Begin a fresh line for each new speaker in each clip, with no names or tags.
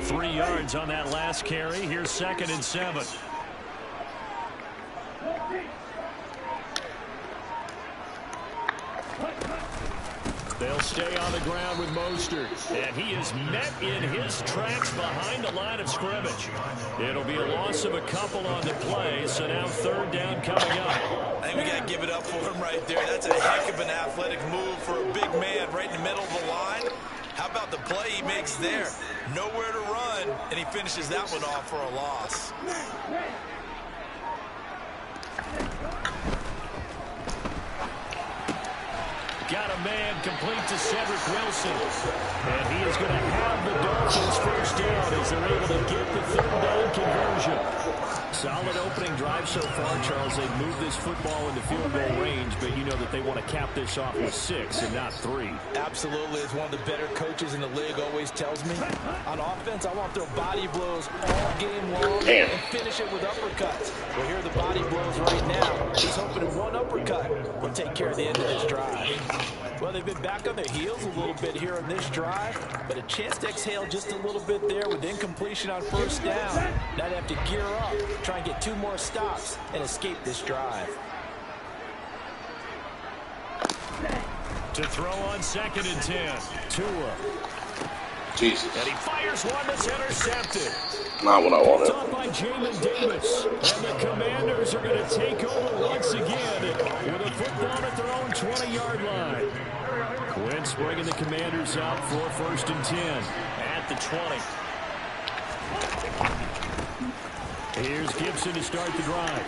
3 yards on that last carry. Here's 2nd and 7. They'll stay on the ground with Mostert. And he is met in his tracks behind the line of scrimmage. It'll be a loss of a couple on the play, so now 3rd down coming up.
I think we got to give it up for him right there. That's a heck of an athletic move for a big man right in the middle of the line. How about the play he makes there? Nowhere to run, and he finishes that one off for a loss.
Got a man complete to Cedric Wilson. And he is going to have the Dolphins 1st down as they're able to get the 3rd down conversion. Solid opening drive so far, Charles. They've moved this football into field goal range, but you know that they want to cap this off with 6 and not 3.
Absolutely. As one of the better coaches in the league always tells me, on offense, I want their body blows all game long and finish it with uppercuts. Well, here are the body blows right now. He's hoping that one uppercut will take care of the end of this drive. Well, they've been back on their heels a little bit here on this drive, but a chance to exhale just a little bit there with incompletion on 1st down. Now they have to gear up, try and get 2 more stops, and escape this drive.
To throw on 2nd and 10. Tua.
Jesus.
And he fires one that's intercepted.
Not what I wanted.
It's up by Jamin Davis. And the Commanders are going to take over once again with a football at their own 20-yard line. Quint's bringing the Commanders up for 1st and 10 at the 20. Here's Gibson to start the drive.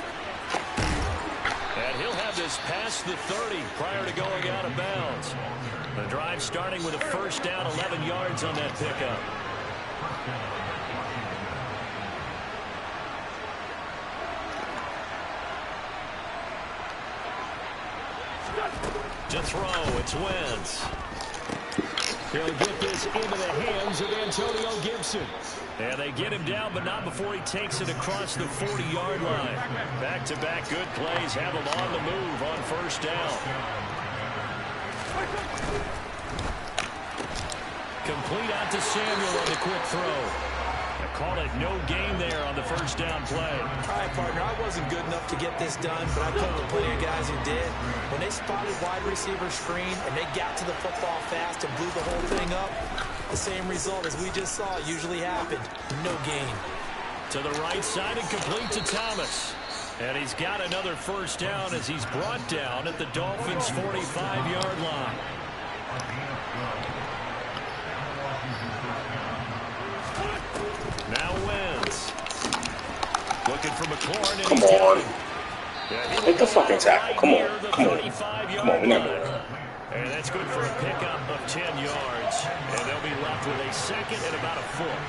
And he'll have this past the 30 prior to going out of bounds. The drive starting with a 1st down, 11 yards on that pickup. To throw, it's Wentz. He'll get this into the hands of Antonio Gibson. And they get him down, but not before he takes it across the 40-yard line. Back-to-back good plays have him on the move on 1st down. Complete out to Samuel on the quick throw. I call it no gain there on the 1st down play.
All right, partner, I wasn't good enough to get this done, but I played with plenty of guys who did. When they spotted wide receiver screen and they got to the football fast and blew the whole thing up, the same result as we just saw usually happened. No gain.
To the right side and complete to Thomas. And he's got another 1st down as he's brought down at the Dolphins' 45-yard line. Now Wentz. Looking for McLaurin.
Come on. Hit the fucking tackle. Come on. Come on. Come on. We're not doing that.
And that's good for a pickup of 10 yards. And they'll be left with a 2nd and about a foot.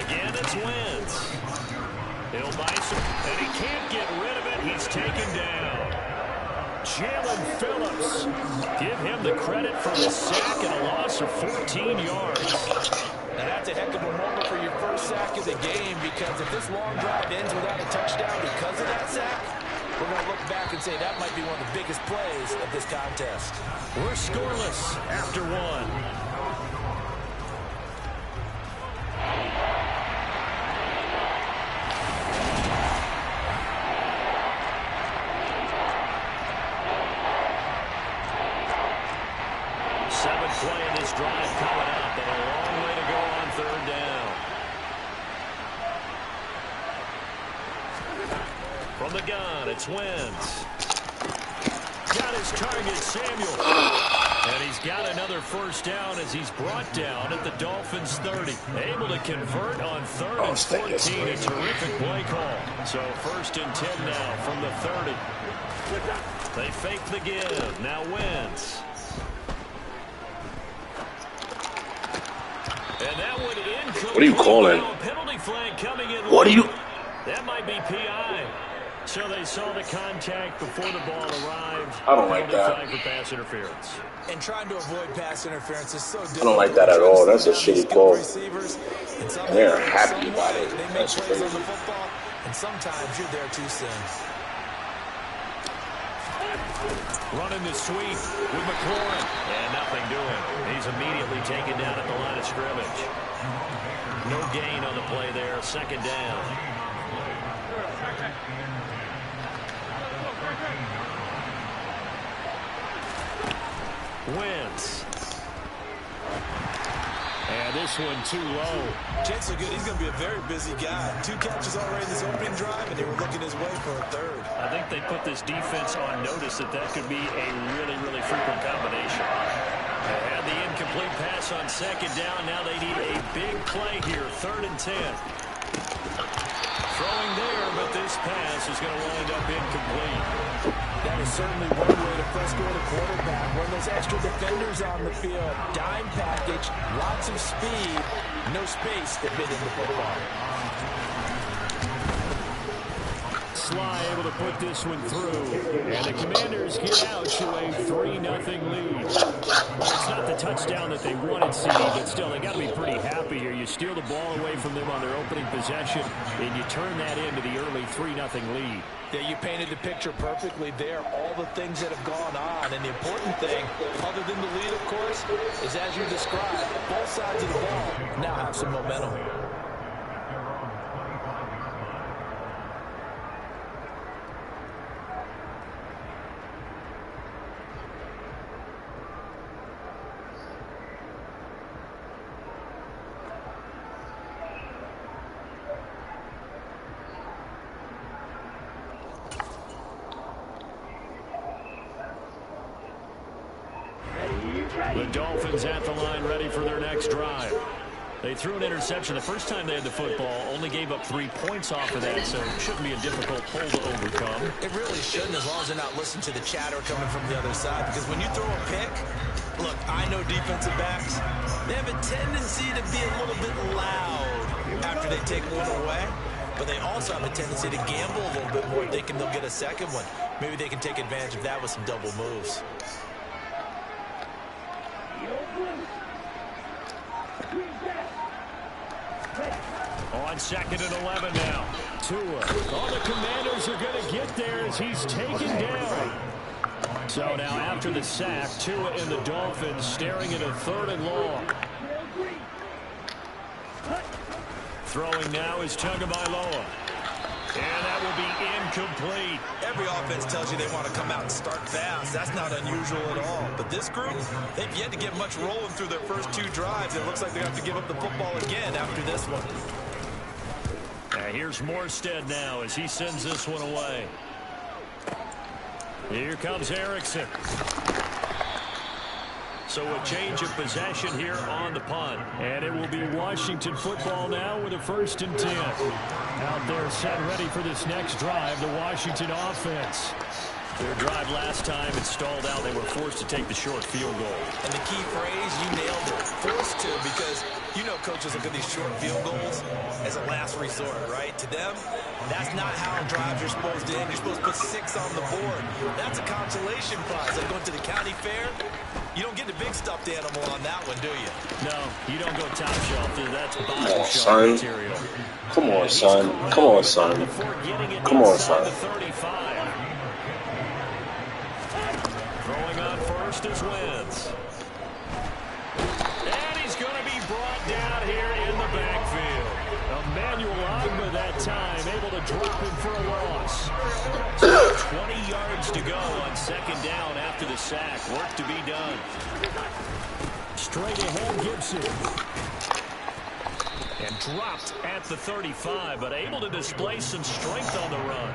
Again, it's Wentz. He'll buy some, and he can't get rid of it. He's taken down. Jalen Phillips. Give him the credit for the sack and a loss of 14 yards.
And that's a heck of a moment for your 1st sack of the game, because if this long drive ends without a touchdown because of that sack, we're going to look back and say that might be one of the biggest plays of this contest.
We're scoreless after 1. Play in this drive coming up, and a long way to go on 3rd down. From the gun, it's Wentz. Got his target, Samuel. And he's got another 1st down as he's brought down at the Dolphins' 30. Able to convert on 3rd and 14. A terrific play call. So 1st and 10 now from the 30. They fake the give. Now Wentz. And that would incomplete.
What are you calling?
Penalty flag coming in.
What are you?
That might be PI. So they saw the contact before the ball arrived.
I don't like that.
Flag for pass interference.
And trying to avoid pass interference is so difficult.
I don't like that at all. That's a shitty call. And they're happy about it.
They make
That's
plays
crazy.
on the football, and sometimes you're there too soon.
Running the sweep with McLaurin. And nothing doing. He's immediately taken down at the line of scrimmage. No gain on the play there. Second down. Wentz. And this one too low.
Chances are good he's going to be a very busy guy. 2 catches already in this opening drive, and they were looking his way for a third.
I think they put this defense on notice that could be a really, really frequent combination. They had the incomplete pass on second down. Now they need a big play here. 3rd and 10. Throwing there, but this pass is going to wind up incomplete.
That is certainly one way to frustrate a quarterback. When those extra defenders on the field, dime package, lots of speed, no space to fit in the football.
Sly able to put this one through. And the Commanders get out to a 3-0 lead. It's not the touchdown that they wanted, CD, but still, they got to be pretty happy here. You steal the ball away from them on their opening possession, and you turn that into the early 3-0 lead.
Yeah, you painted the picture perfectly there. All the things that have gone on. And the important thing, other than the lead, of course, is as you described, both sides of the ball now have some momentum.
The Dolphins at the line, ready for their next drive. They threw an interception the first time they had the football, only gave up 3 points off of that, so it shouldn't be a difficult hole to overcome.
It really shouldn't, as long as they're not listening to the chatter coming from the other side, because when you throw a pick, look, I know defensive backs, they have a tendency to be a little bit loud after they take one away, but they also have a tendency to gamble a little bit more, thinking they'll get a second one. Maybe they can take advantage of that with some double moves.
On 2nd and 11 now. Tua. All the Commanders are going to get there as he's taken down. So now after the sack, Tua and the Dolphins staring at a 3rd and long. Throwing now is Tagovailoa. And that will be incomplete.
Every offense tells you they want to come out and start fast. That's not unusual at all. But this group, they've yet to get much rolling through their first 2 drives. It looks like they have to give up the football again after this one.
Here's Morstead now as he sends this one away. Here comes Erickson. So a change of possession here on the punt. And it will be Washington football now with a 1st and 10. Out there set ready for this next drive, the Washington offense. Their drive last time, it stalled out. They were forced to take the short field goal.
And the key phrase, you nailed it. Forced to, because you know coaches look at these short field goals as a last resort, right? To them, that's not how drives are supposed to end. You're supposed to put 6 on the board. That's a consolation prize. Like going to the county fair, you don't get the big stuffed animal on that one, do you?
No, you don't go top shelf. That's bottom
Come on,
shelf
son.
material.
Come on, son. Come on, son. Come on, son.
Throwing on first is Wentz. And he's going to be brought down here in the backfield. Emmanuel Ogba that time able to drop him for a loss. So 20 yards to go on 2nd down after the sack. Work to be done. Straight ahead, Gibson. And dropped at the 35, but able to display some strength on the run.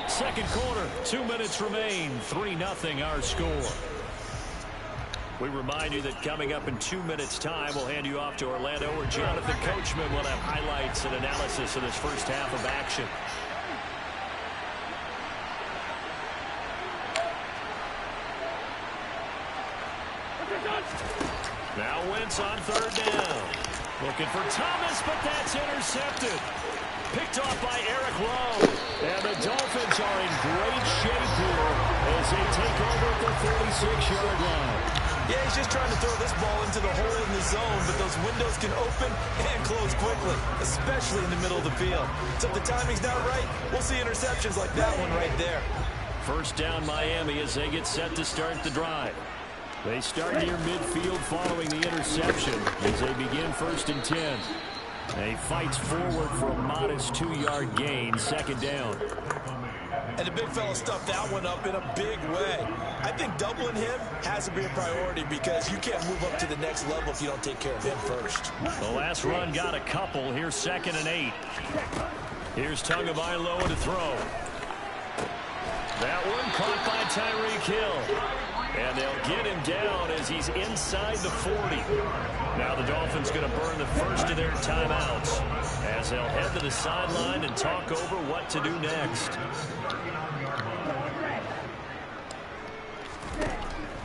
Second quarter, 2 minutes remain. 3-0 our score. We remind you that coming up in 2 minutes' time, we'll hand you off to Orlando, where Jonathan Coachman will have highlights and analysis of this first half of action. Now Wentz on 3rd down. Looking for Thomas, but that's intercepted. Picked off by Eric Rowe. And the Dolphins are in great shape here as they take over at the 46-yard line.
Yeah, he's just trying to throw this ball into the hole in the zone, but those windows can open and close quickly, especially in the middle of the field. So if the timing's not right, we'll see interceptions like that one right there.
First down Miami as they get set to start the drive. They start near midfield following the interception as they begin 1st and 10. He fights forward for a modest 2-yard gain, 2nd down.
And the big fella stuffed that one up in a big way. I think doubling him has to be a priority because you can't move up to the next level if you don't take care of him first.
The last run got a couple. Here's 2nd and 8. Here's Tagovailoa to throw. That one caught by Tyreek Hill. And they'll get him down as he's inside the 40. Now the Dolphins going to burn the first of their timeouts as they'll head to the sideline and talk over what to do next.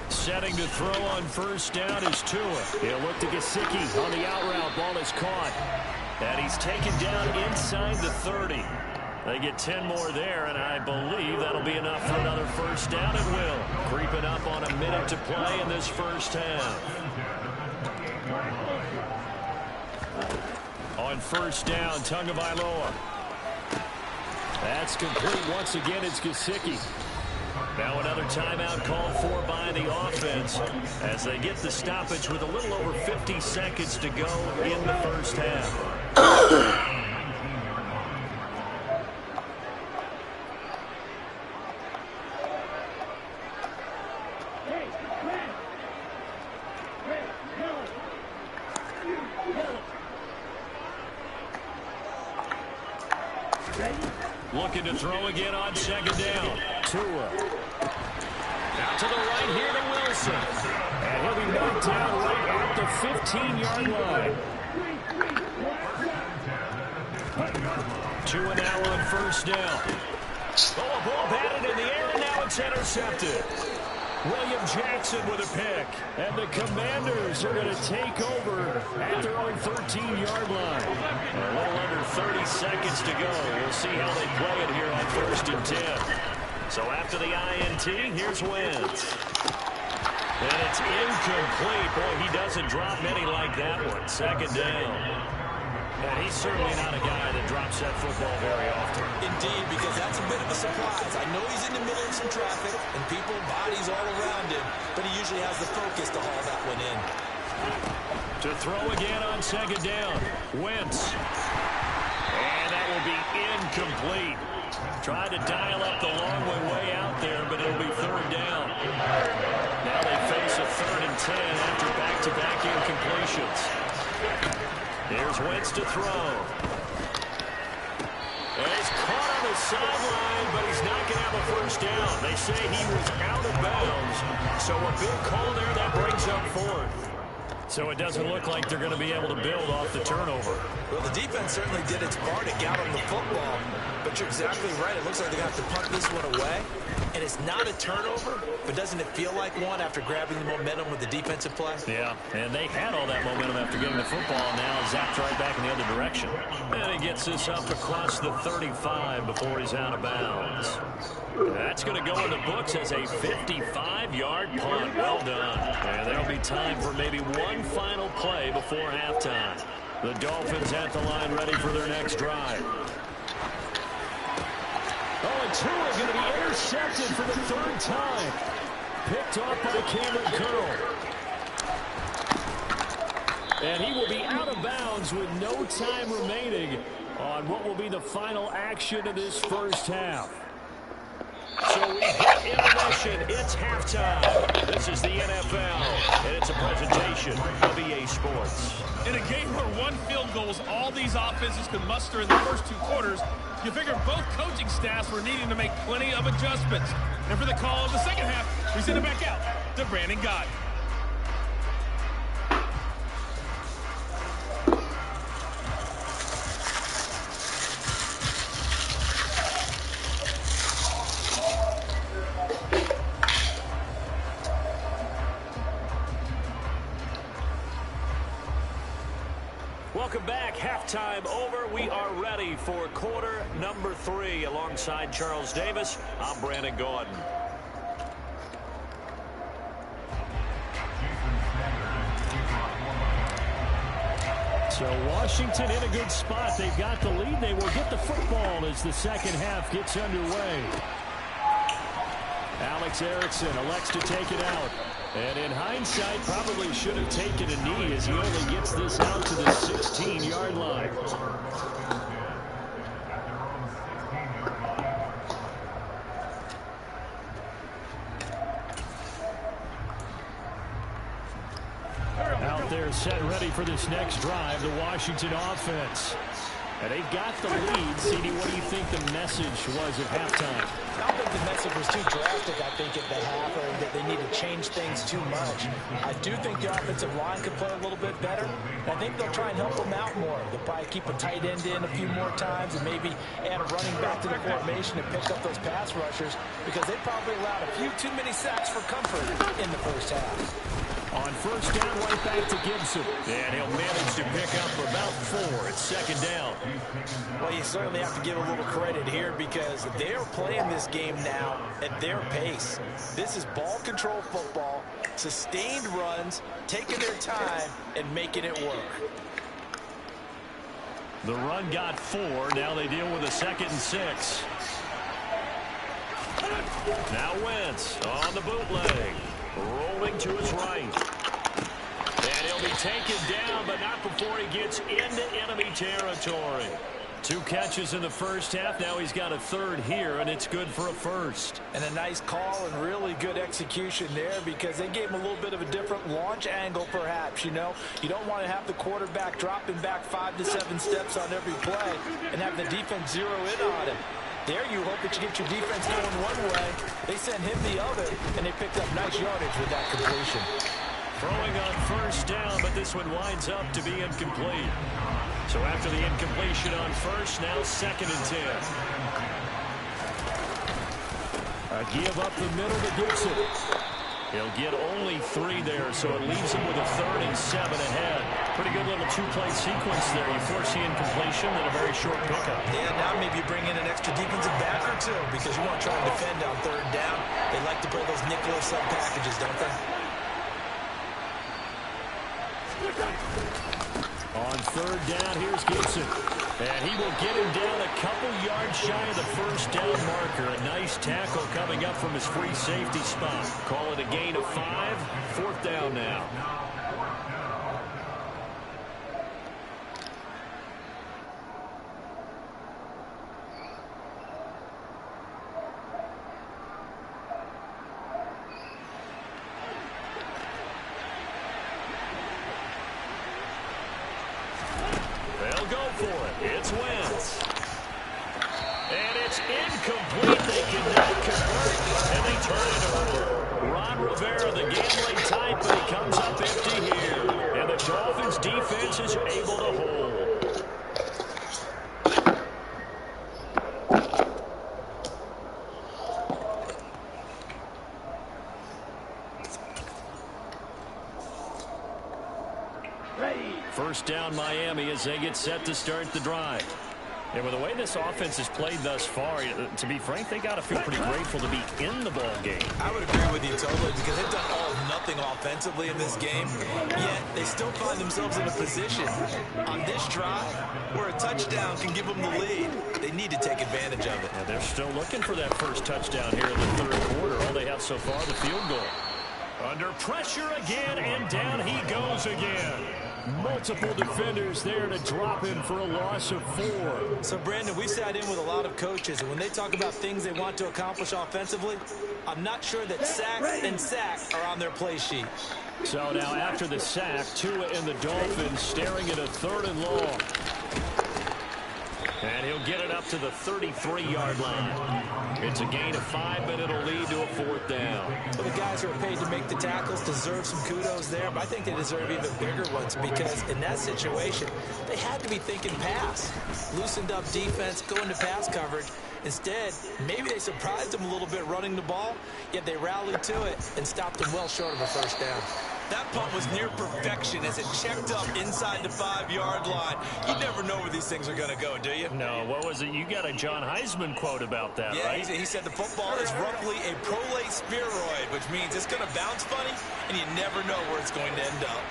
Setting to throw on 1st down is Tua. He'll look to Gesicki on the out route. Ball is caught. And he's taken down inside the 30. They get 10 more there, and I believe that'll be enough for another 1st down. It will. Creeping up on a minute to play in this 1st half. On 1st down, Tagovailoa. That's complete. Once again, it's Gesicki. Now another timeout called for by the offense as they get the stoppage with a little over 50 seconds to go in the 1st half. Looking to throw again on 2nd down. Tua. Out to the right here to Wilson. And he'll be knocked down right at the 15-yard line. Tua now on 1st down. Oh, a ball batted in the air, and now it's intercepted. William Jackson with a pick. And the Commanders are going to take over at their own 13-yard line. A little under 30 seconds to go. We'll see how they play it here on 1st and 10. So after the INT, here's Wentz. And it's incomplete. Boy, he doesn't drop many like that one. 2nd down. And he's certainly not a guy that drops that football very often.
Indeed, because that's a bit of a surprise. I know he's in the middle of some traffic and people, bodies all around him, but he usually has the focus to haul that one in.
To throw again on 2nd down. Wentz. And that will be incomplete. Tried to dial up the long way out there, but it'll be 3rd down. Now they face a 3rd and 10 after back-to-back incompletions. Here's Wentz to throw. And he's caught on the sideline, but he's not going to have a 1st down. They say he was out of bounds. So a big call there that brings up 4th. So it doesn't look like they're going to be able to build off the turnover.
Well, the defense certainly did its part to get on the football. But you're exactly right. It looks like they're going to have to punt this one away. And it's not a turnover, but doesn't it feel like one after grabbing the momentum with the defensive play?
Yeah, and they had all that momentum after getting the football. Now zapped right back in the other direction. And he gets this up across the 35 before he's out of bounds. That's going to go in the books as a 55-yard punt. Well done. And there'll be time for maybe one final play before halftime. The Dolphins at the line ready for their next drive. Oh, and Tua is going to be intercepted for the 3rd time. Picked off by Cameron Curl. And he will be out of bounds with no time remaining on what will be the final action of this 1st half. So we hit intermission. It's halftime. This is the NFL, and it's a presentation of EA Sports.
In a game where one field goal is all these offenses could muster in the first 2 quarters, you figure both coaching staffs were needing to make plenty of adjustments. And for the call of the 2nd half, we send it back out to Brandon Gott.
Welcome back. Halftime over. We are ready for quarter number 3. Alongside Charles Davis, I'm Brandon Gaudin. So Washington in a good spot. They've got the lead. They will get the football as the second half gets underway. Alex Erickson elects to take it out. And in hindsight, probably should have taken a knee as he only gets this out to the 16-yard line. Out there set ready for this next drive, the Washington offense. And they've got the lead. CD, what do you think the message was at halftime?
I don't think the message was too drastic, I think, at the half, or that they need to change things too much. I do think the offensive line could play a little bit better. I think they'll try and help them out more. They'll probably keep a tight end in a few more times and maybe add a running back to the formation and pick up those pass rushers because they probably allowed a few too many sacks for comfort in the first half.
On first down, right back to Gibson. And he'll manage to pick up about 4. It's second down.
Well, you certainly have to give a little credit here because they're playing this game now at their pace. This is ball control football, sustained runs, taking their time, and making it work.
The run got 4. Now they deal with a 2nd and 6. Now Wentz on the bootleg. Rolling to his right. And he'll be taken down, but not before he gets into enemy territory. 2 catches in the first half. Now he's got a 3rd here, and it's good for a 1st.
And a nice call and really good execution there because they gave him a little bit of a different launch angle, perhaps. You know, you don't want to have the quarterback dropping back 5 to 7 steps on every play and have the defense zero in on him. There you hope that you get your defense going one way. They sent him the other, and they picked up nice yardage with that completion.
Throwing on first down, but this one winds up to be incomplete. So after the incompletion on first, now 2nd and 10. A give up the middle to Gibson. He'll get only 3 there, so it leaves him with a 3rd and 7 ahead. Pretty good little 2-play sequence there. You force the incompletion and a very short pickup.
Yeah, now maybe you bring in an extra defensive back or 2 because you want to try and defend on 3rd down. They like to play those nickel or sub packages, don't they?
On 3rd down, here's Gibson. And he will get him down a couple yards shy of the first down marker. A nice tackle coming up from his free safety spot. Call it a gain of 5. 4th down now. They'll go for it. It's Wentz. And it's incomplete. They cannot convert, and they turn it over. Ron Rivera, the gambling type, but he comes up empty here. And the Dolphins' defense is able to hold. First down Miami as they get set to start the drive. And with the way this offense has played thus far, to be frank, they got to feel pretty grateful to be in the ball game.
I would agree with you totally because they've done all or nothing offensively in this game, yet they still find themselves in a position on this drive where a touchdown can give them the lead. They need to take advantage of it.
Yeah, they're still looking for that first touchdown here in the 3rd quarter. All they have so far, the field goal. Under pressure again, and down he goes again. Multiple defenders there to drop him for a loss of 4.
So, Brandon, we've sat in with a lot of coaches, and when they talk about things they want to accomplish offensively, I'm not sure that sack and sack are on their play sheet.
So now after the sack, Tua and the Dolphins staring at a 3rd and long. And he'll get it up to the 33-yard line. It's a gain of 5, but it'll lead to a 4th down.
Well, the guys who are paid to make the tackles deserve some kudos there, but I think they deserve even bigger ones because in that situation, they had to be thinking pass. Loosened up defense, going to pass coverage. Instead, maybe they surprised them a little bit running the ball, yet they rallied to it and stopped them well short of a first down. That punt was near perfection as it checked up inside the 5-yard line. You never know where these things are going to go, do you?
No, what was it? You got a John Heisman quote about that, right?
Yeah, he said the football is roughly a prolate spheroid, which means it's going to bounce funny, and you never know where it's going to end up.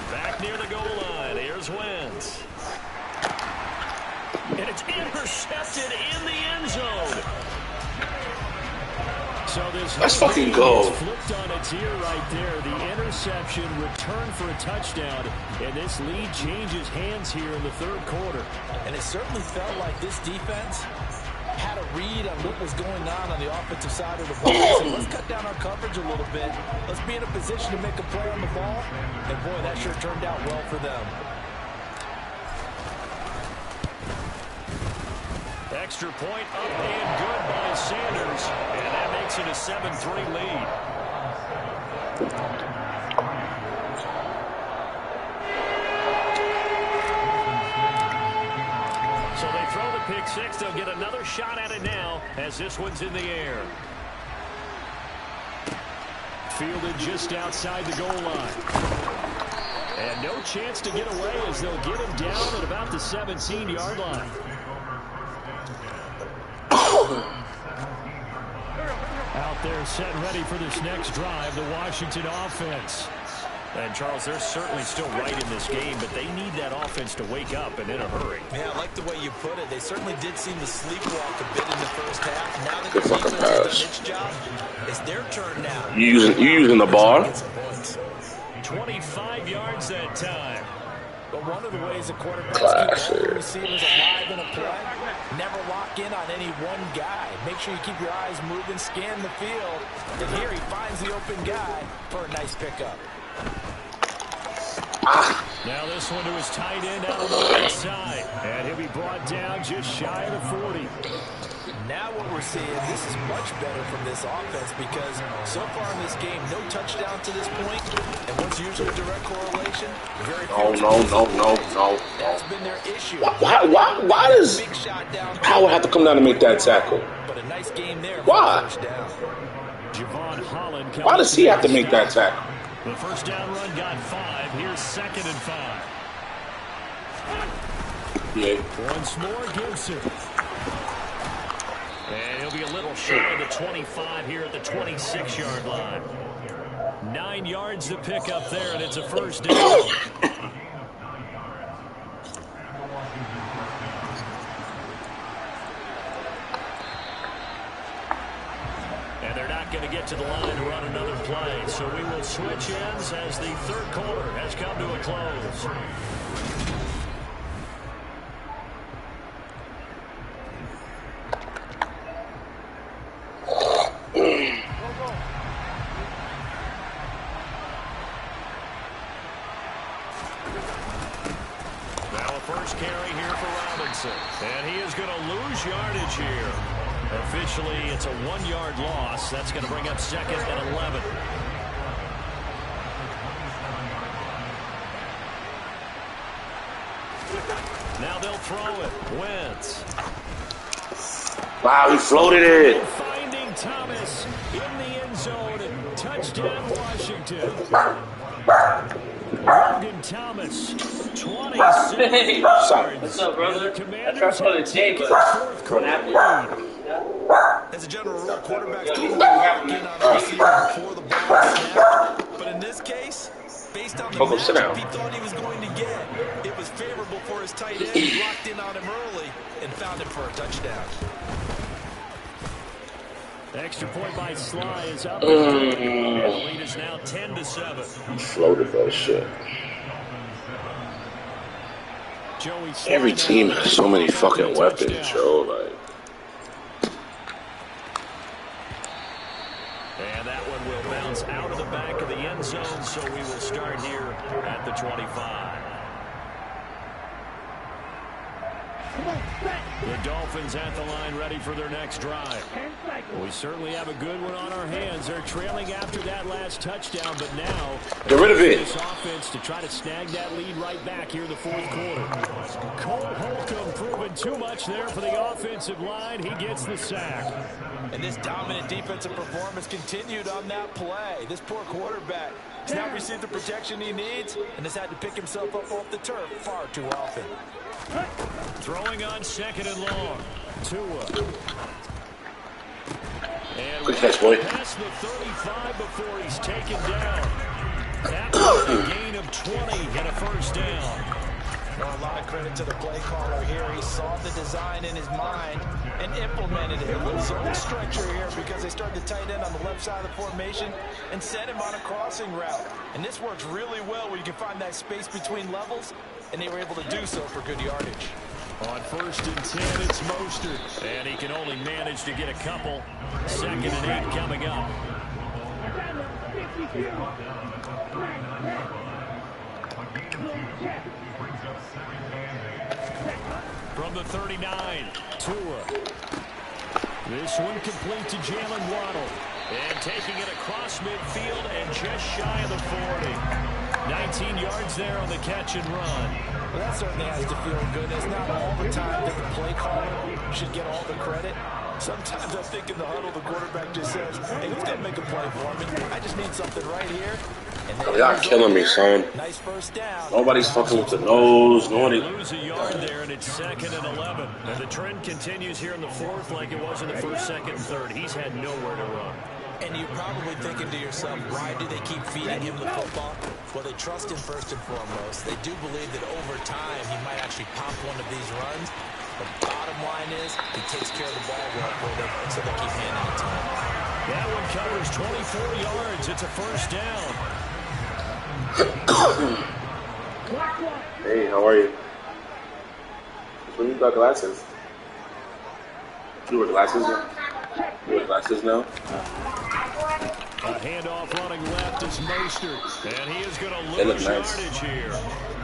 Back near the goal line. Here's Wentz. And it's intercepted in the end zone. So this
Let's fucking go.
Flipped on its ear right there. The interception returned for a touchdown. And this lead changes hands here in the third quarter.
And it certainly felt like this defense had a read on what was going on the offensive side of the ball. So let's cut down our coverage a little bit. Let's be in a position to make a play on the ball. And boy, that sure turned out well for them.
Extra point up and good by Sanders. And that makes it a 7-3 lead. So they throw the pick six. They'll get another shot at it now as this one's in the air. Fielded just outside the goal line. And no chance to get away as they'll get him down at about the 17-yard line. Out there set ready for this next drive, the Washington offense. And, Charles, they're certainly still right in this game, but they need that offense to wake up and in a hurry.
Yeah, I like the way you put it. They certainly did seem to sleepwalk a bit in the first half. Now that the defense has done its job, it's their turn now.
You using the bar?
25 yards that time.
But one of the ways the quarterbacks keep all the receivers alive in a play, never lock in on any one guy. Make sure you keep your eyes moving, scan the field. And here he finds the open guy for a nice pickup.
Now this one to his tight end out on the right side. And he'll be brought down just shy of the 40.
Now what we're seeing, this is much better from this offense because so far in this game, no touchdown to this point. And what's usually a direct correlation?
No.
That's been their issue.
Why does Howard have to come down and make that tackle?
But a nice game there.
Why? Why does he have to make that tackle?
The first down run got 5. Here's 2nd and 5.
Yeah.
Once more, Gibson. And he'll be a little shy of the 25 here at the 26-yard line. 9 yards to pick up there, and it's a first down. And they're not going to get to the line to run another play. So we will switch ends as the third quarter has come to a close. Now a first carry here for Robinson. And he is going to lose yardage here. Officially, it's a 1-yard loss. That's going to bring up 2nd and 11. Now they'll throw it. Wentz.
Wow, he floated it.
Finding Thomas in the end zone. Touchdown, Washington. Logan Thomas, 26 yards.
What's up, brother? I tried to play the day, but what happened?
As a general rule, quarterbacks don't lock in on the receiver before the ball is snapped. But in this case, based on the matchup he thought he was going to get, it was favorable for his tight end. He locked in on him early and found him for a touchdown.
Extra point by Sly is up. The lead is now 10-7.
Floated that shit. Every team has so many fucking weapons, Joe. Like.
And that one will bounce out of the back of the end zone, so we will start here at the 25. The Dolphins at the line ready for their next drive. We certainly have a good one on our hands. They're trailing after that last touchdown, but now
get rid of it.
This offense to try to snag that lead right back here in the fourth quarter. Cole Holcomb proving too much there for the offensive line. He gets the sack.
And this dominant defensive performance continued on that play. This poor quarterback has not received the protection he needs and has had to pick himself up off the turf far too often.
Throwing on 2nd and long. Tua. And
good catch, boy.
Past the 35 before he's taken down. That was a gain of 20 and a first down.
Well, a lot of credit to the play caller here. He saw the design in his mind and implemented it. A little zone stretcher here because they started the tight end on the left side of the formation and sent him on a crossing route. And this works really well where you can find that space between levels, and they were able to do so for good yardage.
On 1st and 10, it's Mostert. And he can only manage to get a couple. 2nd and 8 coming up. From the 39, Tua. This one complete to Jalen Waddle. And taking it across midfield and just shy of the 40. 19 yards there on the catch and run.
Well, that certainly has to feel good. It's not all the time that the play caller should get all the credit. Sometimes I think in the huddle, the quarterback just says, hey, who's going to make a play for me? I just need something right here.
Oh, y'all killing me, son.
Nice first down.
Nobody's fucking with the nose. Nobody.
Lose a yard there, and it's 2nd and 11. And the trend continues here in the 4th like it was in the 1st, 2nd, and 3rd. He's had nowhere to run.
And you're probably thinking to yourself, why do they keep feeding him the football? Well, they trust him first and foremost. They do believe that over time he might actually pop one of these runs. The bottom line is he takes care of the ball well for them, so they keep handing it to him.
That one covers 24 yards. It's a first down.
Hey, how are you? When you got glasses? You wear glasses now? You wear glasses now?
A handoff running left is Mostert. And he is going to lose yardage here.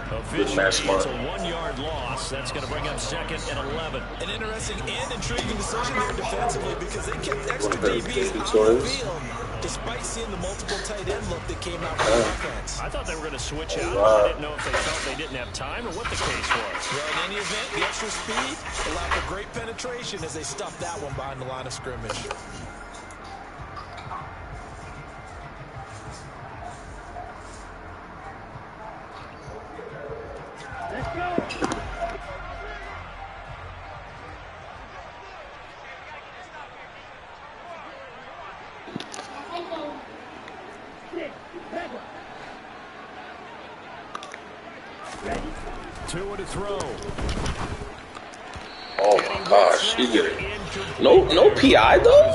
Officially, it's a 1-yard loss. That's going to bring up 2nd and 11.
An interesting and intriguing decision there defensively because they kept extra DBs on the field despite seeing the multiple tight end look that came out from the offense.
I thought they were going to switch out. I didn't know if they felt they didn't have time or what the case was.
Well, in any event, the extra speed allowed for great penetration as they stuffed that one behind the line of scrimmage.
Let's go.
Tua to throw.
Oh my gosh, he get it. No PI though.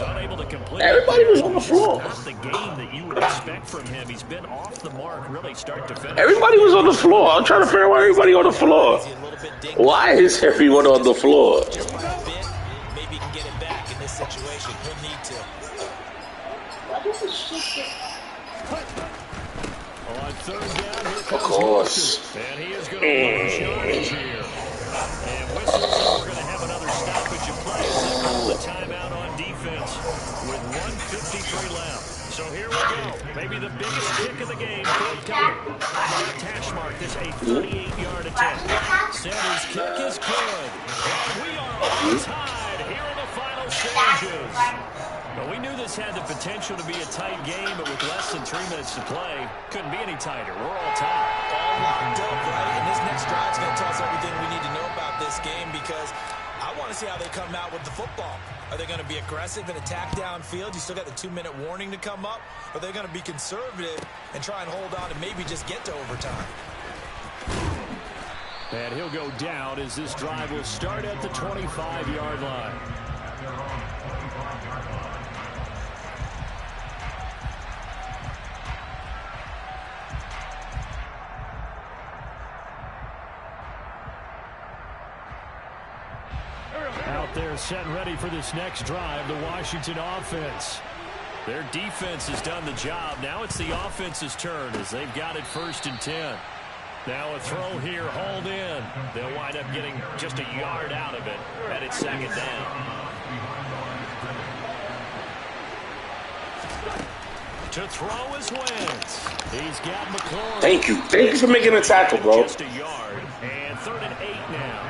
Everybody was on the floor.
Not the game that you would expect from him. He's been off the mark, really start to finish.
Everybody was on the floor. I'm trying to figure out why everybody on the floor. Why is everyone on the floor?
Maybe he can get it back in this situation. He'll need to.
On 3rd down, here comes
Of course.
Mostert. And he is going to lose yards here. And whistles, and we're going to have another stoppage of play as they call the timeout on defense with 1:53 left. So here we go. Maybe the biggest kick of the game forthcoming. Hash mark this a 38-yard attempt. Sanders' kick is good. And we are all tied here in the final stages. Well, we knew this had the potential to be a tight game, but with less than 3 minutes to play, couldn't be any tighter. We're all tied.
All locked up, right? And this next drive's going to tell us everything we need to know about this game because I want to see how they come out with the football. Are they going to be aggressive and attack downfield? You still got the 2-minute warning to come up. Or are they going to be conservative and try and hold on and maybe just get to overtime?
And he'll go down as this drive will start at the 25-yard line. Out there set and ready for this next drive, the Washington offense. Their defense has done the job. Now it's the offense's turn as they've got it 1st and 10. Now a throw here, hauled in. They'll wind up getting just a yard out of it, and it's 2nd down. To throw is Wentz. He's got McLaurin.
Thank you for making a tackle, bro.
Just a yard, and 3rd and 8 now.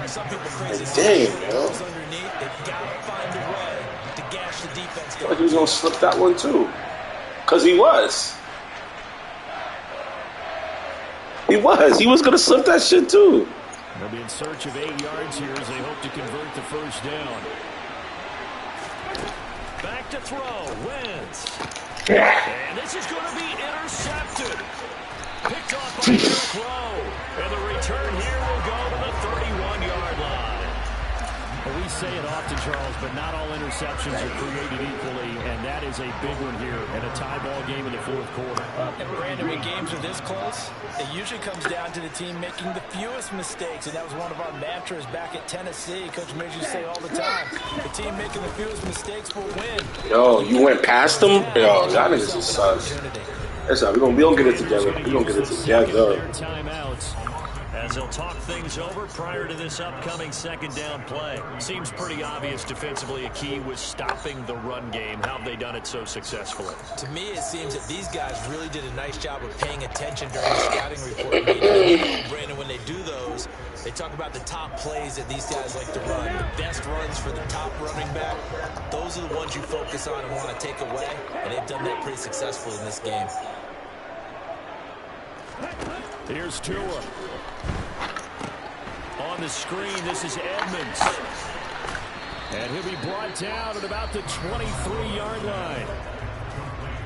Some people crazy.
Dang, bro.
Underneath, they've got to find a way to gash the defense.
I thought he was gonna slip that one too, cause he was. He was gonna slip that shit too.
They'll be in search of 8 yards here as they hope to convert the 1st down. Back to throw, Wentz. And this is going to be intercepted. Picked off by Derrick Rowe. And the return here will go to the 31-yard line.
Well, we say it often, Charles, but not all interceptions are created equally, and that is a big one here in a tie ball game in the fourth quarter.
And Brandon, when games are this close, it usually comes down to the team making the fewest mistakes, and that was one of our mantras back at Tennessee. Coach Midge used to say all the time, the team making the fewest mistakes will win.
Yo, you went past them? Yo, y'all niggas is sus. That's how we gonna get it together. We gonna get it together.
Timeouts as they'll talk things over prior to this upcoming second down play. Seems pretty obvious defensively a key was stopping the run game. How have they done it so successfully?
To me, it seems that these guys really did a nice job of paying attention during the scouting report meeting. Brandon, when they do those, they talk about the top plays that these guys like to run. The best runs for the top running back, those are the ones you focus on and want to take away, and they've done that pretty successfully in this game.
Here's Tua. On the screen, this is Edmonds. And he'll be brought down at about the 23-yard line.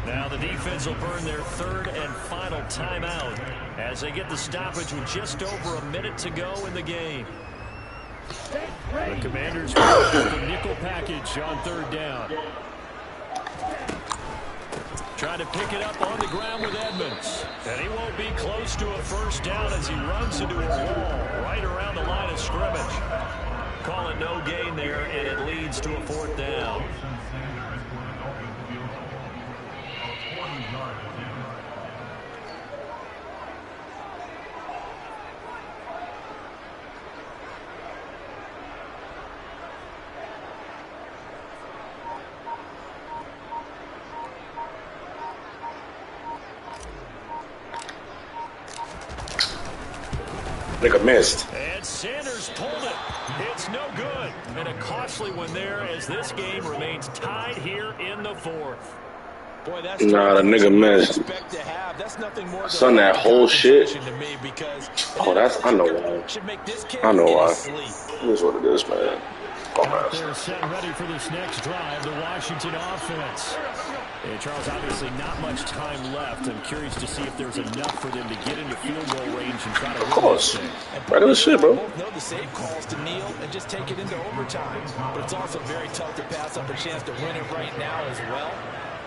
Now the defense will burn their third and final timeout as they get the stoppage with just over a minute to go in the game. The Commanders go the nickel package on third down. Trying to pick it up on the ground with Edmonds. And he won't be close to a first down as he runs into a wall right around the line of scrimmage. Call it no gain there, and it leads to a fourth down.
Nigga missed.
And Sanders pulled it. It's no good. And a costly one there as this game remains tied here in the fourth.
Boy, that's
nah, the nigga missed.
That's nothing more
Son, that whole shit.
to me because
Oh, that's, I know why. I know why. It is what it is, man.
They're set ready for this next drive, the Washington offense. And Charles, obviously not much time left. I'm curious to see if there's enough for them to get into field goal range and try to win. Of course.
Regular shit, bro.
Both know the save calls to kneel and just take it into overtime. But it's also very tough to pass up a chance to win it right now as well.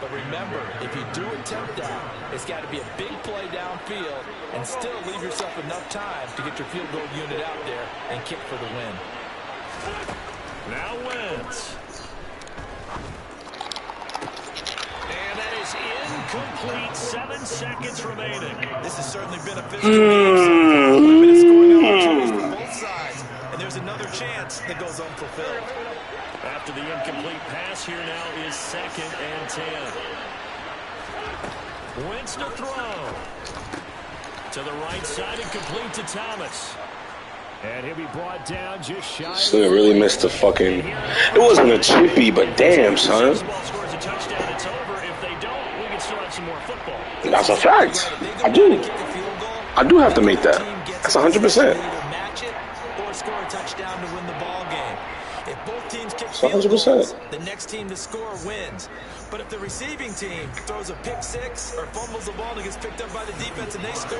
But remember, if you do attempt that, it's got to be a big play downfield and still leave yourself enough time to get your field goal unit out there and kick for the win.
Now Wentz. And that is incomplete. 7 seconds remaining.
This has certainly been a physical game so far. Limited scoring opportunities for both sides. And there's another chance that goes unfulfilled.
After the incomplete pass, here now is 2nd and 10. Wentz to throw. To the right side and complete to Thomas. And he'll be brought down just shy.
This nigga really missed the fucking... It wasn't a chippy, but damn, son.
Scores a touchdown, it's over. If they don't, we can still have some more football.
That's a fact. I do. I do have to make that. That's 100%.
Match it or score a touchdown to win the ball game. If both teams kick
100%.
the next team to score wins. But if the receiving team throws a pick six or fumbles the ball and gets picked up by the defense and they score,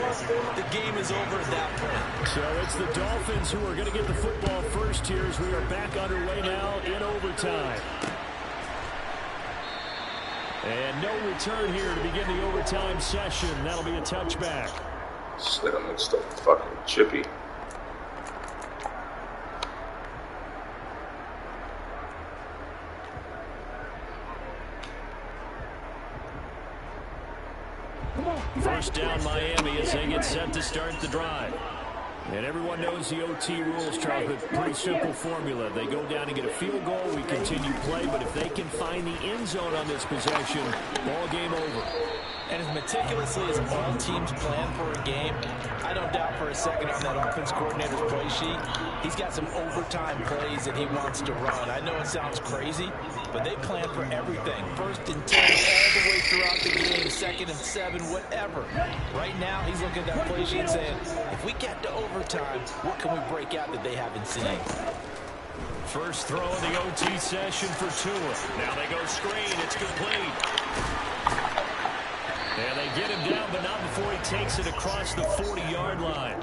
the game is over at that point.
So it's the Dolphins who are going to get the football first here as we are back underway now in overtime. And no return here to begin the overtime session. That'll be a touchback.
This nigga mixed up fucking chippy.
First down Miami as they get set to start the drive. And everyone knows the OT rules, Charles, but pretty simple formula. They go down and get a field goal, we continue play, but if they can find the end zone on this possession, ball game over.
And as meticulously as all teams plan for a game, I don't doubt for a second on that offense coordinator's play sheet, he's got some overtime plays that he wants to run. I know it sounds crazy, but they plan for everything. 1st and 10 all the way throughout the game, 2nd and 7, whatever. Right now, he's looking at that play sheet saying, if we get to overtime, what can we break out that they haven't seen?
First throw of the OT session for Tua. Now they go screen. It's complete. And they get him down, but not before he takes it across the 40-yard line.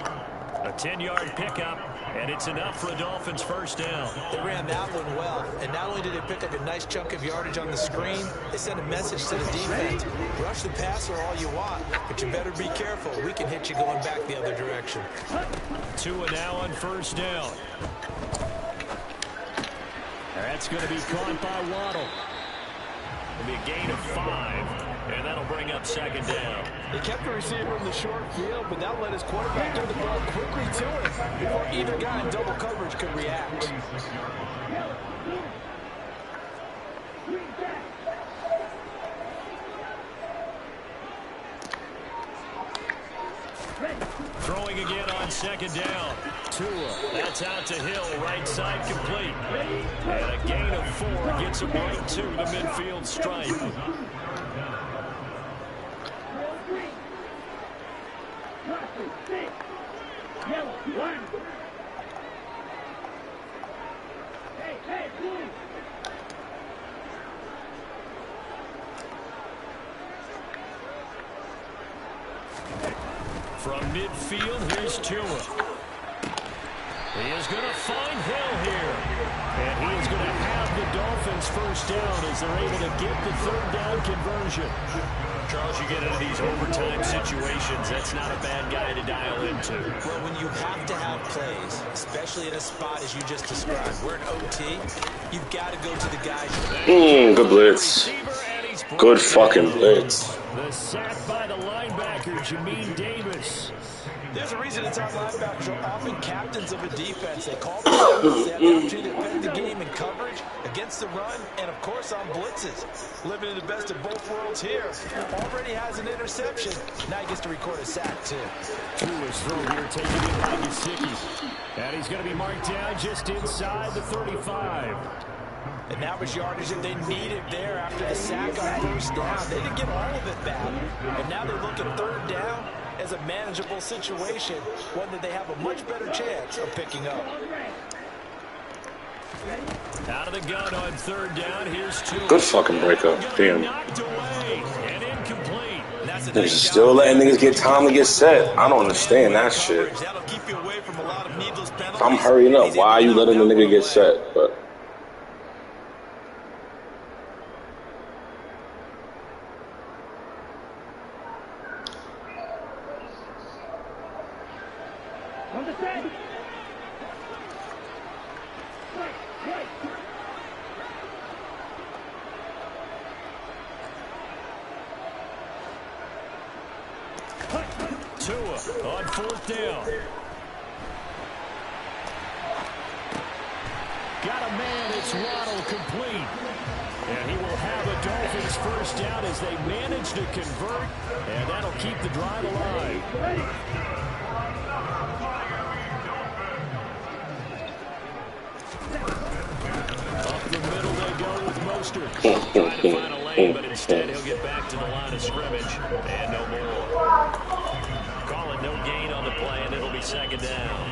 A 10-yard pickup, and it's enough for a Dolphins first down.
They ran that one well, and not only did they pick up a nice chunk of yardage on the screen, they sent a message to the defense. Rush the passer all you want, but you better be careful. We can hit you going back the other direction.
Tua now on first down. That's going to be caught by Waddle. It'll be a gain of 5, and that'll bring up second down.
They kept the receiver in the short field, but that let his quarterback get the ball quickly to him before either guy in double coverage could react.
Throwing again on second down. Tua, that's out to Hill, right side complete. And a gain of 4 gets him right to the midfield stripe. From midfield, here's Tua. He is going to find Hill here. And he is going to have the Dolphins first down as they're able to get the third down conversion. Charles, you get into these overtime situations, that's not a bad guy to dial into.
Well, when you have to have plays, especially in a spot as you just described, we're in OT, you've got to go to the guys.
Good blitz. Good fucking blitz.
The sack by the linebacker, Jamin Davis.
There's a reason it's our linebackers are often captains of a defense. They call themselves, they have the opportunity to affect the game in coverage, against the run, and of course on blitzes. Living in the best of both worlds here. Already has an interception. Now he gets to record a sack too.
Tua's throw here taken in by Gesicki. And he's going to be marked down just inside the 35.
And that was yardage that they needed there after the sack on first down. They didn't get all of it back, but now they look at third down as a manageable situation, one that they have a much better chance of picking up.
Out of the gun on third down, here's Tua.
Good fucking breakup. Damn.
Knocked away and incomplete.
Niggas still letting niggas get time to get set. I don't understand that shit. If I'm hurrying up, why are you letting the nigga get set? But
Tua on fourth down. Got a man, it's Waddle complete. And he will have a Dolphins first down as they manage to convert, and that'll keep the drive alive. Up the middle they go with Mostert. Trying to find a lane, but instead he'll get back to the line of scrimmage. And no more. Call it no gain on the play, and it'll be second down.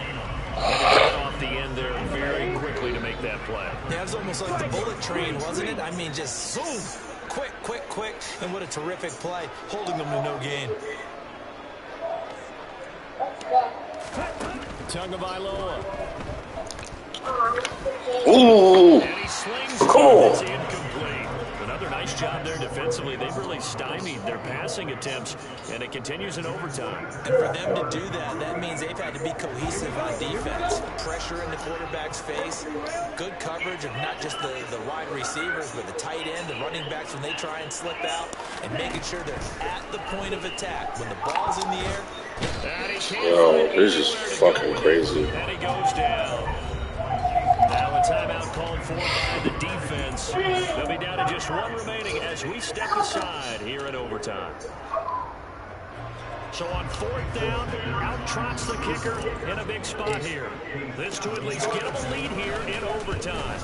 And he got off the end there very quickly to make that play.
Yeah, it was almost like the bullet train, wasn't it? I mean, just zoom. Quick, quick, quick. And what a terrific play, holding them to no gain.
Tagovailoa.
ooh,
And he slings
come
it.
on.
It's incomplete. Another nice job there defensively. They've really stymied their passing attempts, and it continues in overtime.
And for them to do that, that means they've had to be cohesive on defense. Pressure in the quarterback's face, good coverage of not just the wide receivers, but the tight end, the running backs when they try and slip out, and making sure they're at the point of attack. When the ball's in the air.
yo, this is fucking crazy.
And he goes down. Now a timeout called for by the defense. They'll be down to just one remaining as we step aside here in overtime. So on fourth down, out trots the kicker in a big spot here. This to at least get him a lead here in overtime.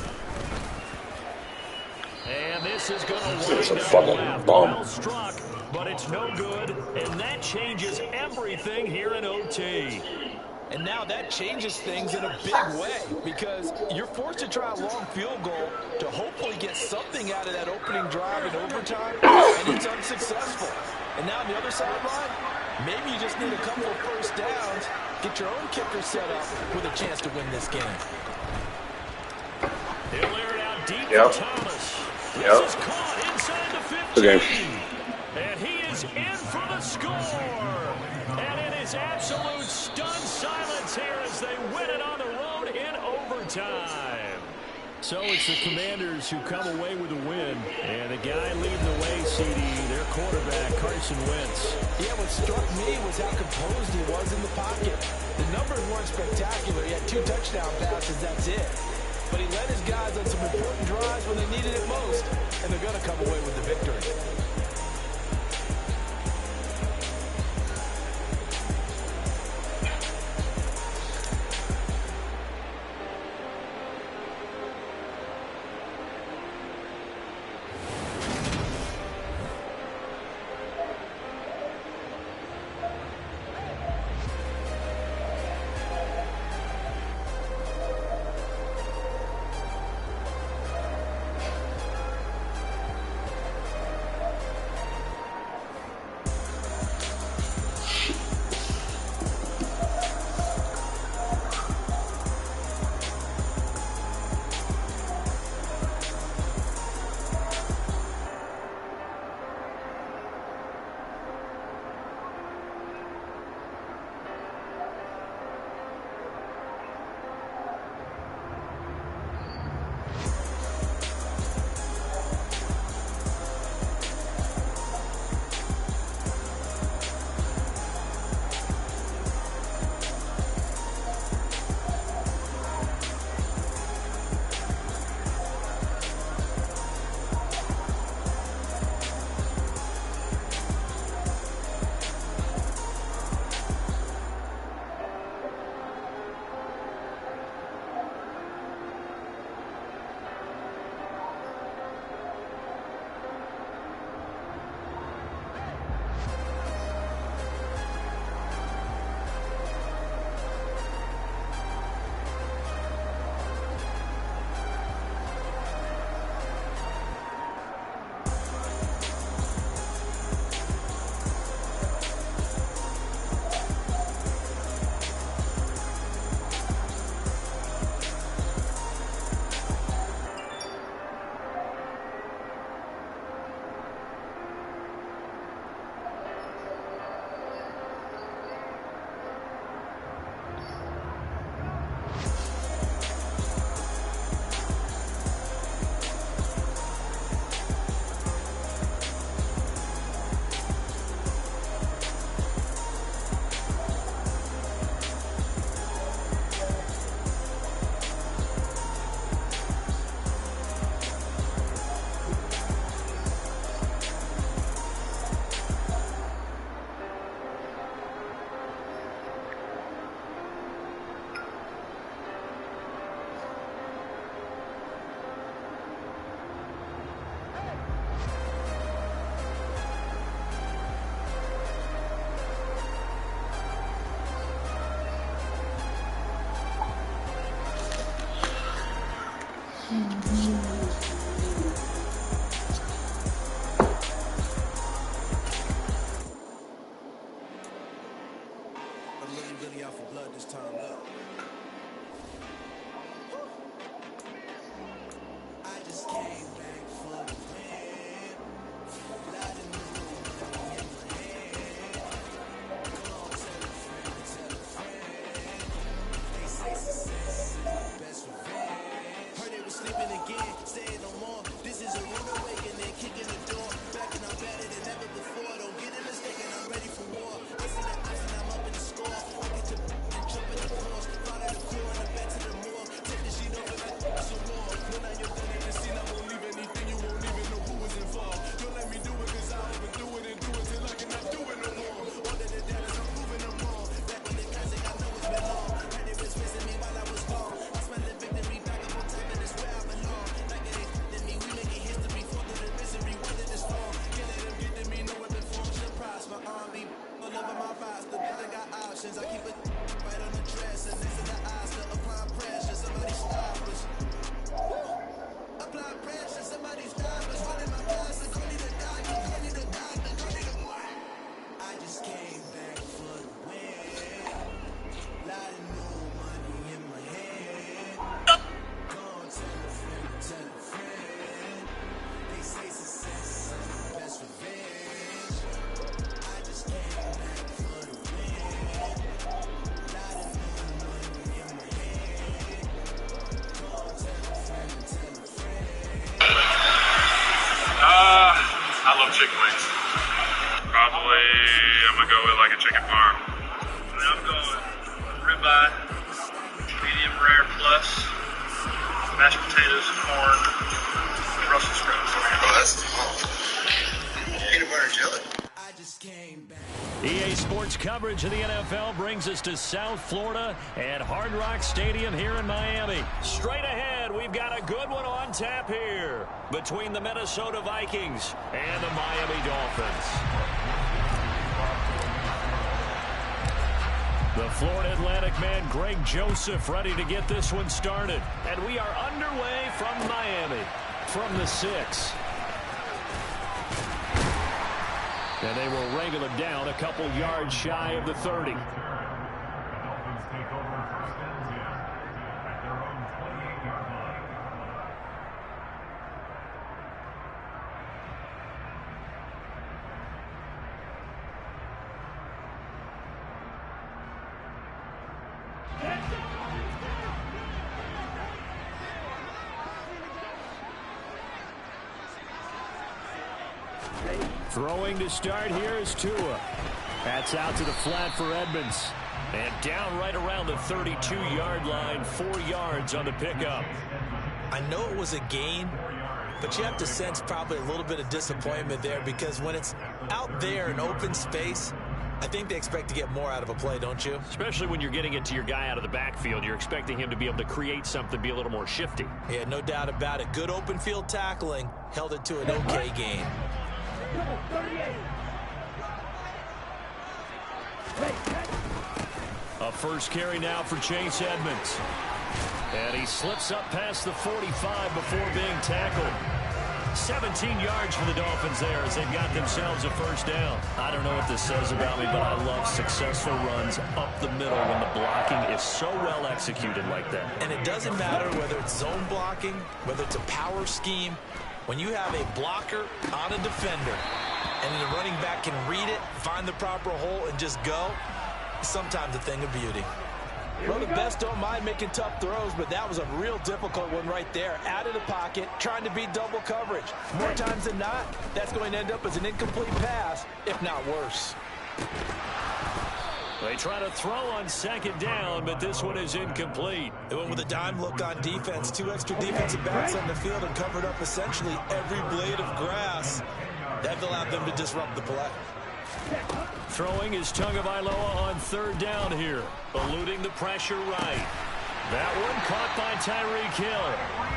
And this is going to
It's a
wind up
fucking
left.
bomb.
Well struck, but it's no good. And that changes everything here in OT.
And now that changes things in a big way because you're forced to try a long field goal to hopefully get something out of that opening drive in overtime, and it's unsuccessful. And now on the other sideline, maybe you just need a couple of first downs, get your own kicker set up with a chance to win this game.
He'll air it out deep for Thomas. This is caught inside the 15. And he is in for the score. And it is absolute stunned silence here as they win it on the road in overtime. So it's the Commanders who come away with a win. And the guy leading the way, CD, their quarterback, Carson Wentz.
Yeah, what struck me was how composed he was in the pocket. The numbers weren't spectacular. He had 2 touchdown passes, that's it. But he led his guys on some important drives when they needed it most. And they're going to come away with the victory.
mashed potatoes, corn, Brussels sprouts.
Oh, that's peanut butter jelly.
EA Sports coverage of the NFL brings us to South Florida at Hard Rock Stadium here in Miami. Straight ahead, we've got a good one on tap here between the Minnesota Vikings and the Miami Dolphins. The Florida Atlantic man, Greg Joseph, ready to get this one started. And we are underway from Miami, from the 6. And they will wrangle it down a couple yards shy of the 30. Throwing to start here is Tua. That's out to the flat for Edmonds. And down right around the 32-yard line, 4 yards on the pickup.
I know it was a gain, but you have to sense probably a little bit of disappointment there because when it's out there in open space, I think they expect to get more out of a play, don't you?
Especially when you're getting it to your guy out of the backfield. You're expecting him to be able to create something, be a little more shifty.
Yeah, no doubt about it. Good open field tackling held it to an okay gain.
A first carry now for Chase Edmonds. And he slips up past the 45 before being tackled. 17 yards for the Dolphins there as they've got themselves a first down. I don't know what this says about me, but I love successful runs up the middle when the blocking is so well executed like that.
And it doesn't matter whether it's zone blocking, whether it's a power scheme. When you have a blocker on a defender and the running back can read it, find the proper hole, and just go, it's sometimes a thing of beauty.
Well, the best don't mind making tough throws, but that was a real difficult one right there. Out of the pocket, trying to beat double coverage. More times than not, that's going to end up as an incomplete pass, if not worse.
They try to throw on second down, but this one is incomplete.
They went with a dime look on defense. 2 extra defensive backs on the field and covered up essentially every blade of grass. That allowed them to disrupt the play.
Throwing is Tagovailoa on third down here, eluding the pressure right. That one caught by Tyreek Hill.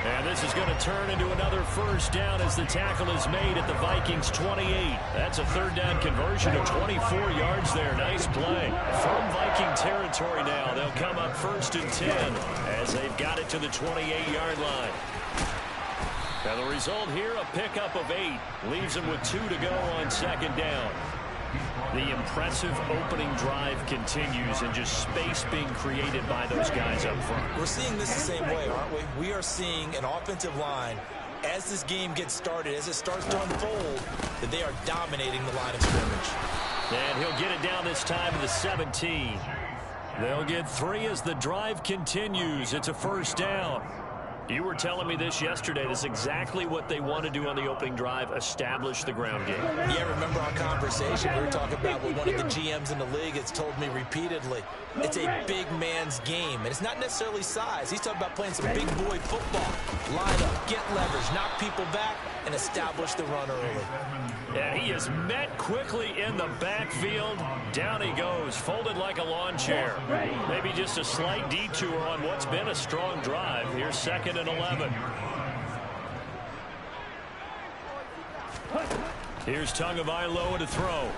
And this is going to turn into another first down as the tackle is made at the Vikings 28. That's a third down conversion of 24 yards there. Nice play. From Viking territory now, they'll come up first and 10 as they've got it to the 28-yard line. And the result here, a pickup of 8. Leaves them with 2 to go on second down. The impressive opening drive continues and just space being created by those guys up front.
We're seeing this the same way, aren't we? We are seeing an offensive line, as this game gets started, as it starts to unfold, that they are dominating the line of scrimmage.
And he'll get it down this time to the 17. They'll get 3 as the drive continues. It's a first down. You were telling me this yesterday. This is exactly what they want to do on the opening drive, establish the ground game.
Yeah, remember our conversation? We were talking about what one of the GMs in the league has told me repeatedly. It's a big man's game, and it's not necessarily size. He's talking about playing some big boy football. Line up, get leverage, knock people back, and establish the run early.
And he is met quickly in the backfield. Down he goes, folded like a lawn chair. Maybe just a slight detour on what's been a strong drive. Here's 2nd and 11. Here's Tagovailoa to throw.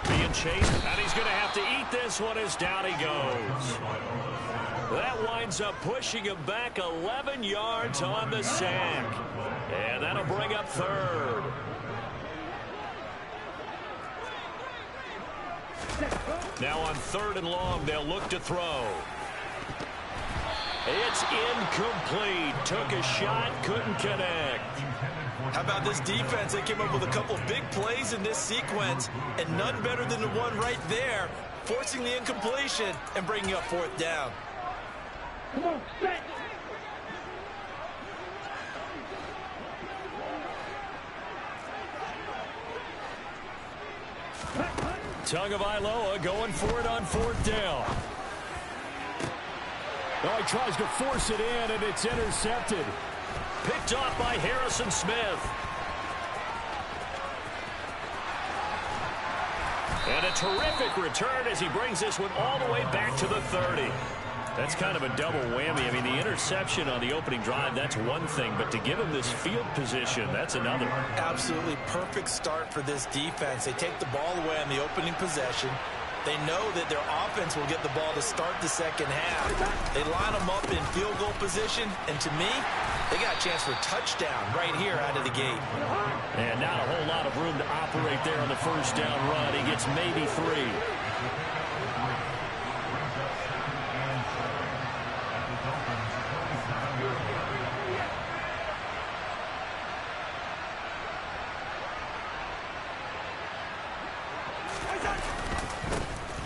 Being chased, and he's going to have to eat this one as down he goes. That winds up pushing him back 11 yards on the sack. And that'll bring up 3rd. Now on 3rd and long, they'll look to throw. It's incomplete. Took a shot, couldn't connect.
How about this defense? They came up with a couple of big plays in this sequence, and none better than the one right there, forcing the incompletion and bringing up 4th down.
Come on, set.
Tagovailoa going for it on 4th down. Oh, he tries to force it in, and it's intercepted. Picked off by Harrison Smith. And a terrific return as he brings this one all the way back to the 30. That's kind of a double whammy. I mean, the interception on the opening drive, that's one thing, but to give him this field position, that's another.
Absolutely perfect start for this defense. They take the ball away on the opening possession. They know that their offense will get the ball to start the second half. They line them up in field goal position, and to me, they got a chance for a touchdown right here out of the gate.
And not a whole lot of room to operate there on the first down run. He gets maybe 3.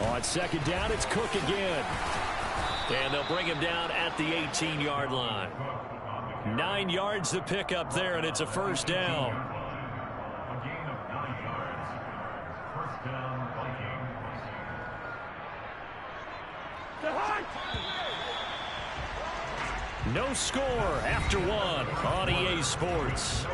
On second down, it's Cook again. And they'll bring him down at the 18-yard line. 9 yards to pick up there, and it's a first down. No score after 1 on EA Sports.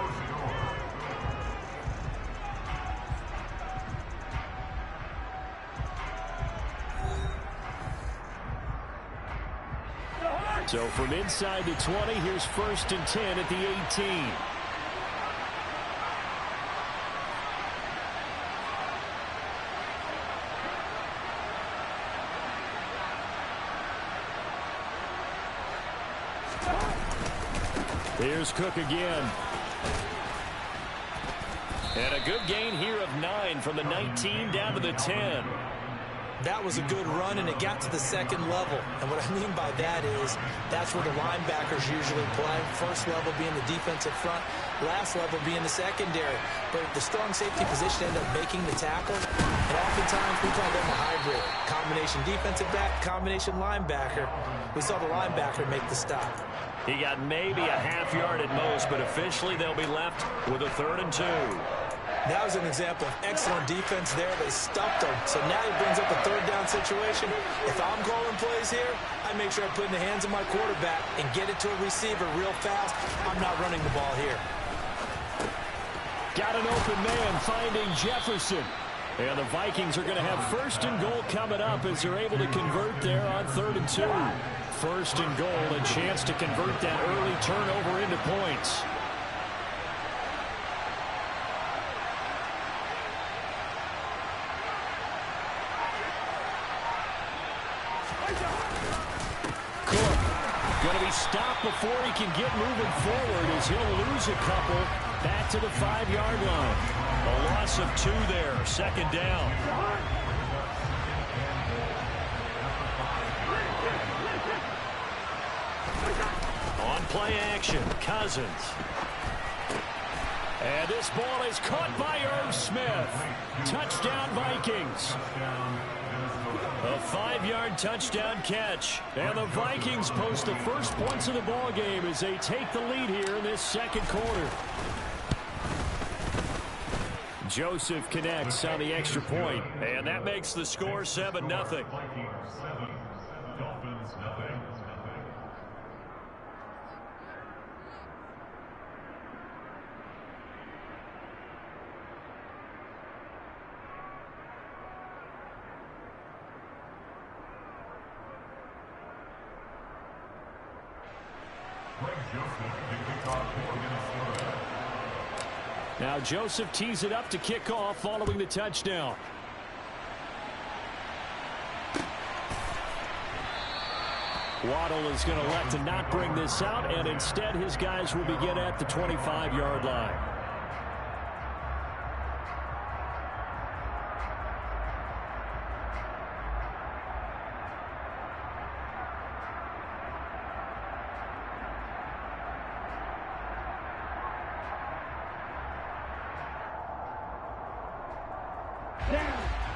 So from inside the 20, here's 1st and 10 at the 18. Here's Cook again. And a good gain here of 9 from the 19 down to the 10.
That was a good run, and it got to the second level. And what I mean by that is that's where the linebackers usually play. First level being the defensive front, last level being the secondary. But the strong safety position ended up making the tackle. And oftentimes we call them a hybrid. Combination defensive back, combination linebacker. We saw the linebacker make the stop.
He got maybe a half yard at most, but officially they'll be left with a 3rd and 2.
That was an example of excellent defense there. They stuffed him. So now he brings up a 3rd down situation. If I'm calling plays here, I make sure I put it in the hands of my quarterback and get it to a receiver real fast. I'm not running the ball here.
Got an open man finding Jefferson. And the Vikings are going to have 1st and goal coming up as they're able to convert there on 3rd and 2. 1st and goal, a chance to convert that early turnover into points. Cook going to be stopped before he can get moving forward as he'll lose a couple back to the 5-yard line. A loss of 2 there, 2nd down. On play action, Cousins. And this ball is caught by Irv Smith. Touchdown Vikings. A 5-yard touchdown catch. And the Vikings post the first points of the ball game as they take the lead here in this 2nd quarter. Joseph connects on the extra point, and that makes the score 7-0. Now Joseph tees it up to kick off following the touchdown. Waddle is going to elect to not bring this out, and instead his guys will begin at the 25-yard line.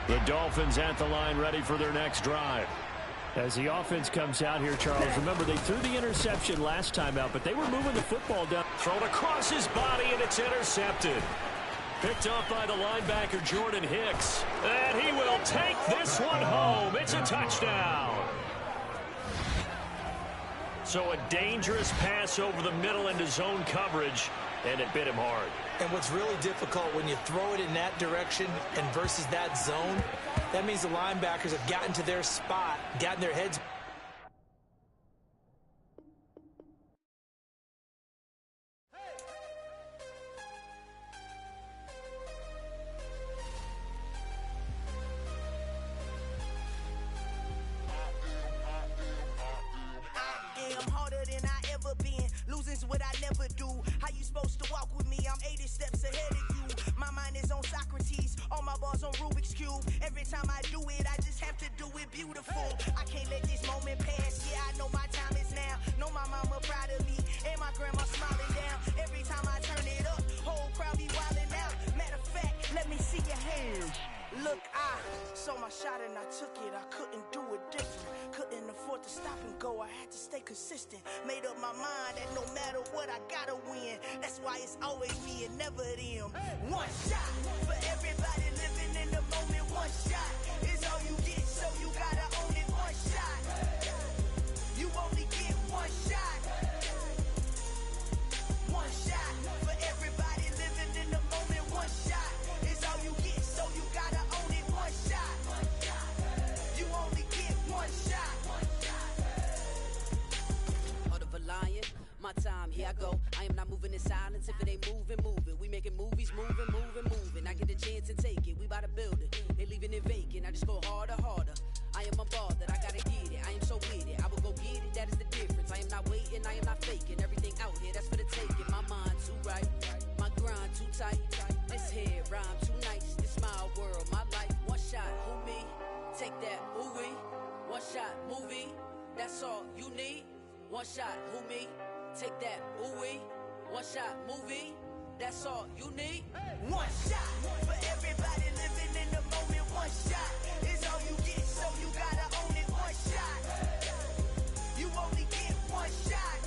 The Dolphins at the line ready for their next drive. As the offense comes out here, Charles, remember they threw the interception last time out, but they were moving the football down. Thrown across his body, and it's intercepted. Picked off by the linebacker, Jordan Hicks. And he will take this one home. It's a touchdown. So a dangerous pass over the middle into zone coverage, and it bit him hard.
And what's really difficult when you throw it in that direction and versus that zone, that means the linebackers have gotten to their spot, gotten their heads.
What I never do. How you supposed to walk with me? I'm 80 steps ahead of you. My mind is on Socrates, all my balls on Rubik's Cube. Every time I do it, I just have to do it beautiful. I can't let this moment pass. Yeah, I know my time is now. Know my mama proud of me, and my grandma smiling down. Every time I turn it up, whole crowd be wilding out. Matter of fact, let me see your hands. Look, I saw my shot and I took it. I couldn't do it different. Couldn't afford to stop and go. I had to stay consistent. Made up my mind that no matter what, I gotta win. That's why it's always me and never them. One shot for everybody living in the moment. One shot is all you get, so you gotta own it. One shot. You only get one shot. One shot for everybody living in the moment. One shot is all you get, so you gotta own it. One shot. You only get one shot. My time, here I go. I am not moving in silence. If it ain't moving, moving. We making movies, moving. I get a chance and take it. We bout to build it. They leaving it vacant. I just go harder. I am a ball that I gotta get it. I am so with it. I will go get it. That is the difference. I am not waiting. I am not faking. Everything out here, that's for the taking. My mind too right. My grind too tight. This here rhyme too nice. This my world, my life. One shot, who me? Take that, movie. One shot, movie. That's all you need. One shot, who me? Take that, ooh-wee. One shot, movie. That's all you need. One shot for everybody living in the moment. One shot is all you get, so you gotta own it. One shot. You only get one shot.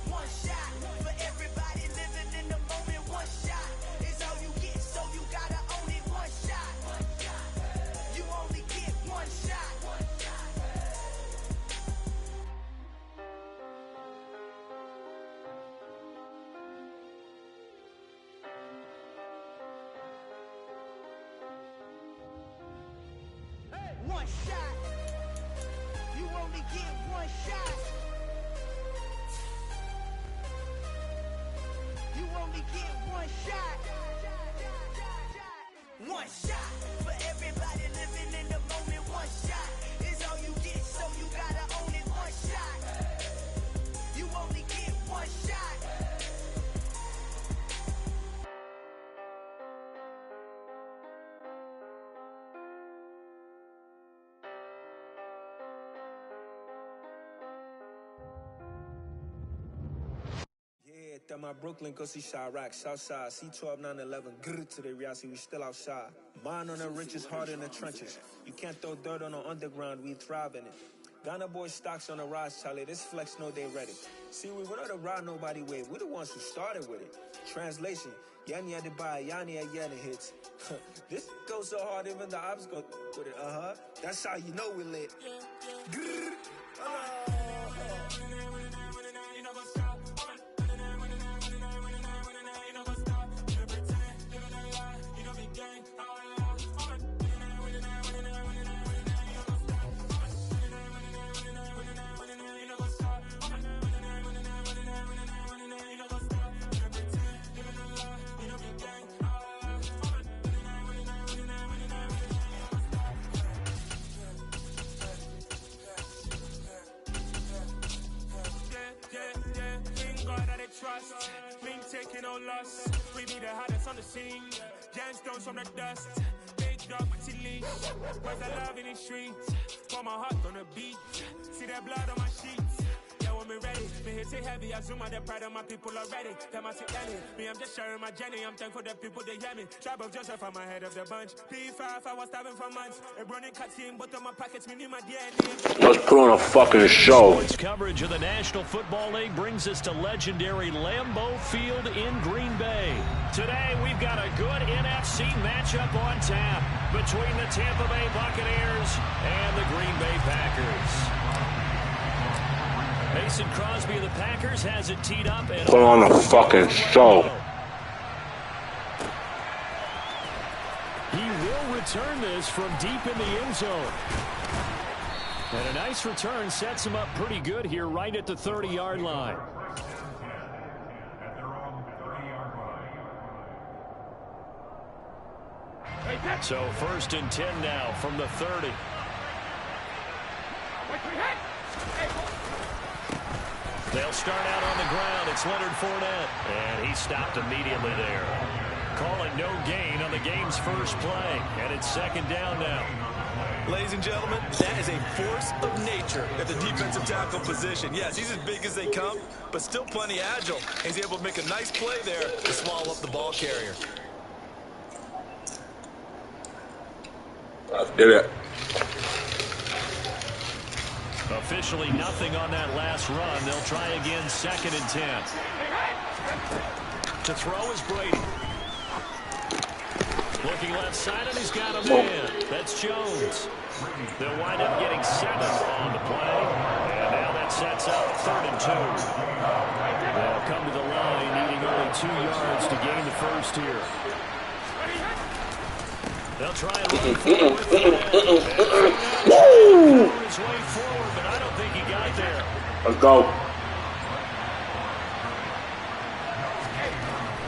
One shot for everybody living in the moment. One shot is all you get, so you gotta own it. One shot. You only get one shot. One shot. You only get one shot. You only get one shot. One shot for everybody living in the moment. One shot is all you get, so you gotta own it. One shot. You only get one shot.
At my Brooklyn, go see Chirac, Southside, C12, 911, grrr to the reality, we still outside. Mine on the riches, hard in the trenches. You can't throw dirt on the underground, we thrive in it. Ghana boys stocks on the rise, Charlie, this flex know they ready. See, we not the ride nobody wave, we the ones who started with it. Translation, Yanni had to buy, Yanni had Yanni hits. This goes so hard, even the ops go with it, That's how you know we lit. Grrr.
Trust, we ain't taking no loss. We be the hottest on the scene. Gemstones from the dust. Big dog with your leash. Where's the love in the streets? Pour my heart on the beat. See that blood on my sheets. Yeah, when me ready, me hit it heavy. I zoom out the pride of my people already. Them I see Ellie. Me, I'm just sharing my journey. I'm thankful that people they hear me. Tribe of Joseph, I'm ahead of the bunch. P5, I was starving for months. A running cutscene, but on my pockets, me need my DNA.
Let's put on a fucking show.
Sports coverage of the National Football League brings us to legendary Lambeau Field in Green Bay. Today, we've got a good NFC matchup on tap between the Tampa Bay Buccaneers and the Green Bay Packers. Mason Crosby of the Packers has it teed up. And
Put on a fucking show.
He will return this from deep in the end zone. And a nice return sets him up pretty good here right at the 30-yard line. So 1st and 10 now from the 30. They'll start out on the ground. It's Leonard Fournette. And he stopped immediately there. Calling no gain on the game's first play. And it's 2nd down now.
Ladies and gentlemen, that is a force of nature at the defensive tackle position. Yes, he's as big as they come, but still plenty agile. He's able to make a nice play there to swallow up the ball carrier.
Did it.
Officially nothing on that last run. They'll try again 2nd and 10. To throw is Brady. Looking left side, and he's got a man. That's Jones. They'll wind up getting 7 on the play. And now that sets up 3rd and 2. They'll come to the line, needing only 2 yards to gain the first here. They'll try and run forward with his way forward, but I don't think he got there.
Let's go.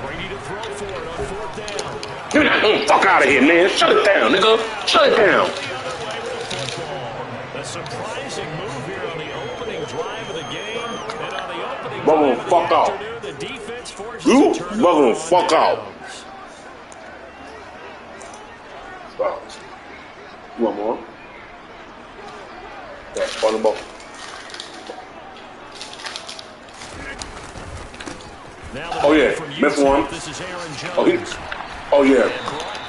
Brady to throw for it on 4th down.
Get the fuck out of here, man. Shut it down, nigga. Shut it down.
A surprising move here on the opening drive of the game. And on the opening
Bubble
drive
fuck
of the
out.
afternoon, the defense forces
You
a turnover
bubble
on
fuck out.
downs.
One more. Yeah, on the ball.
Now the
Oh yeah,
from
missed
Utah,
one.
This is Aaron Jones.
Oh, oh yeah.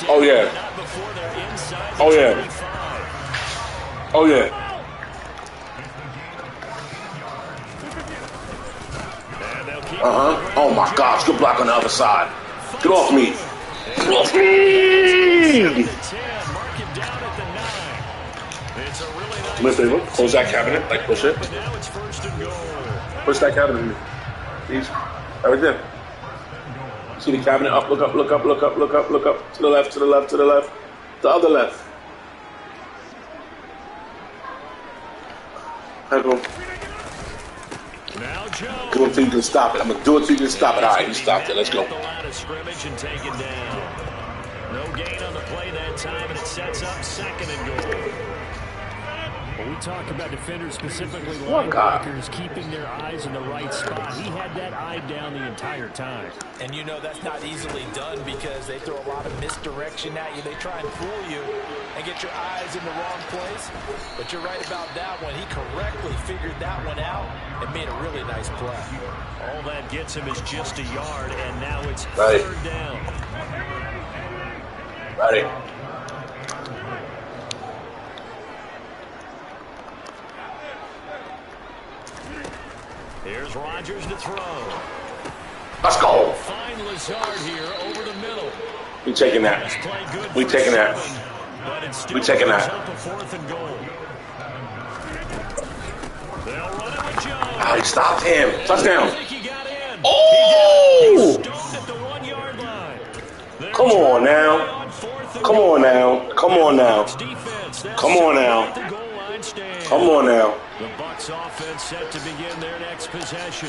Oh yeah.
Not before they're inside
Oh
the
yeah.
25.
Oh yeah.
And they'll keep
Oh my gosh, good block on the other side. Get off me. Get off me.
10, mark him down at the 9. It's a really nice
Listen, close that cabinet, like push it.
but now it's 1st and goal.
Push that cabinet. Please. Right there. See the cabinet up, look up, look up, look up, look up, look up. To the left, to the left, to the left. The other left. Here go.
Now Jones.
Do it till you can stop it. I'm gonna do it till you can stop it. All right, you stopped it. Let's go.
The line of scrimmage and taken down. No gain on the play that time, and it sets up 2nd and goal. When we talk about defenders, specifically linebackers, keeping their eyes in the right spot, he had that eye down the entire time.
And you know that's not easily done because they throw a lot of misdirection at you. They try and fool you and get your eyes in the wrong place. But you're right about that one. He correctly figured that one out and made a really nice play.
All that gets him is just a yard, and now it's
Right.
3rd down.
Ready.
Here's Rodgers to throw.
Let's go.
Find Lazard here over the middle.
We taking that.
He's played good
We
for
taking that.
7, but it still
We taking
brings
that.
up a 4th and goal. They'll run it with Jones.
Oh, he stopped him. Touchdown.
I think he got in.
Oh!
He stopped at the 1-yard line. They're
Come on
trying
now.
to play on 4th and
Come
goal.
on now. Come on now.
Defense, that's
Come on now.
at the goal line stand.
Come on now.
The Bucs offense set to begin their next possession.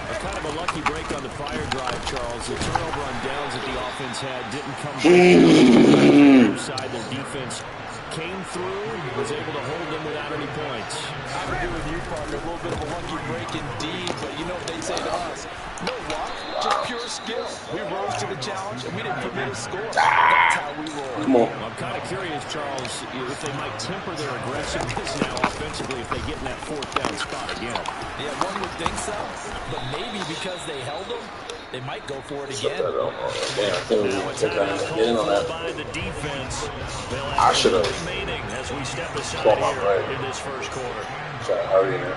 A kind of a lucky break on the prior drive, Charles. The turnover on downs that the offense had didn't come back. On the side, their defense came through, was able to hold them without any points.
I agree with you, partner. A little bit of a lucky break indeed, but you know what they say to us. No luck, just pure skill. We rose to the challenge, and we didn't permit a score. That's how we roll.
Come on.
I'm kind of curious, Charles, if they might temper their aggressiveness now offensively if they get in that 4th down spot again.
Yeah, one would think so, but maybe because they held them, they might go for it again.
Yeah, I think we
Now a
take that.
timeout
Get in on
called
that.
by the defense. They'll
I
have
should've.
remaining as we step aside
Swap my
here
right.
in this first quarter.
Try to hurry in.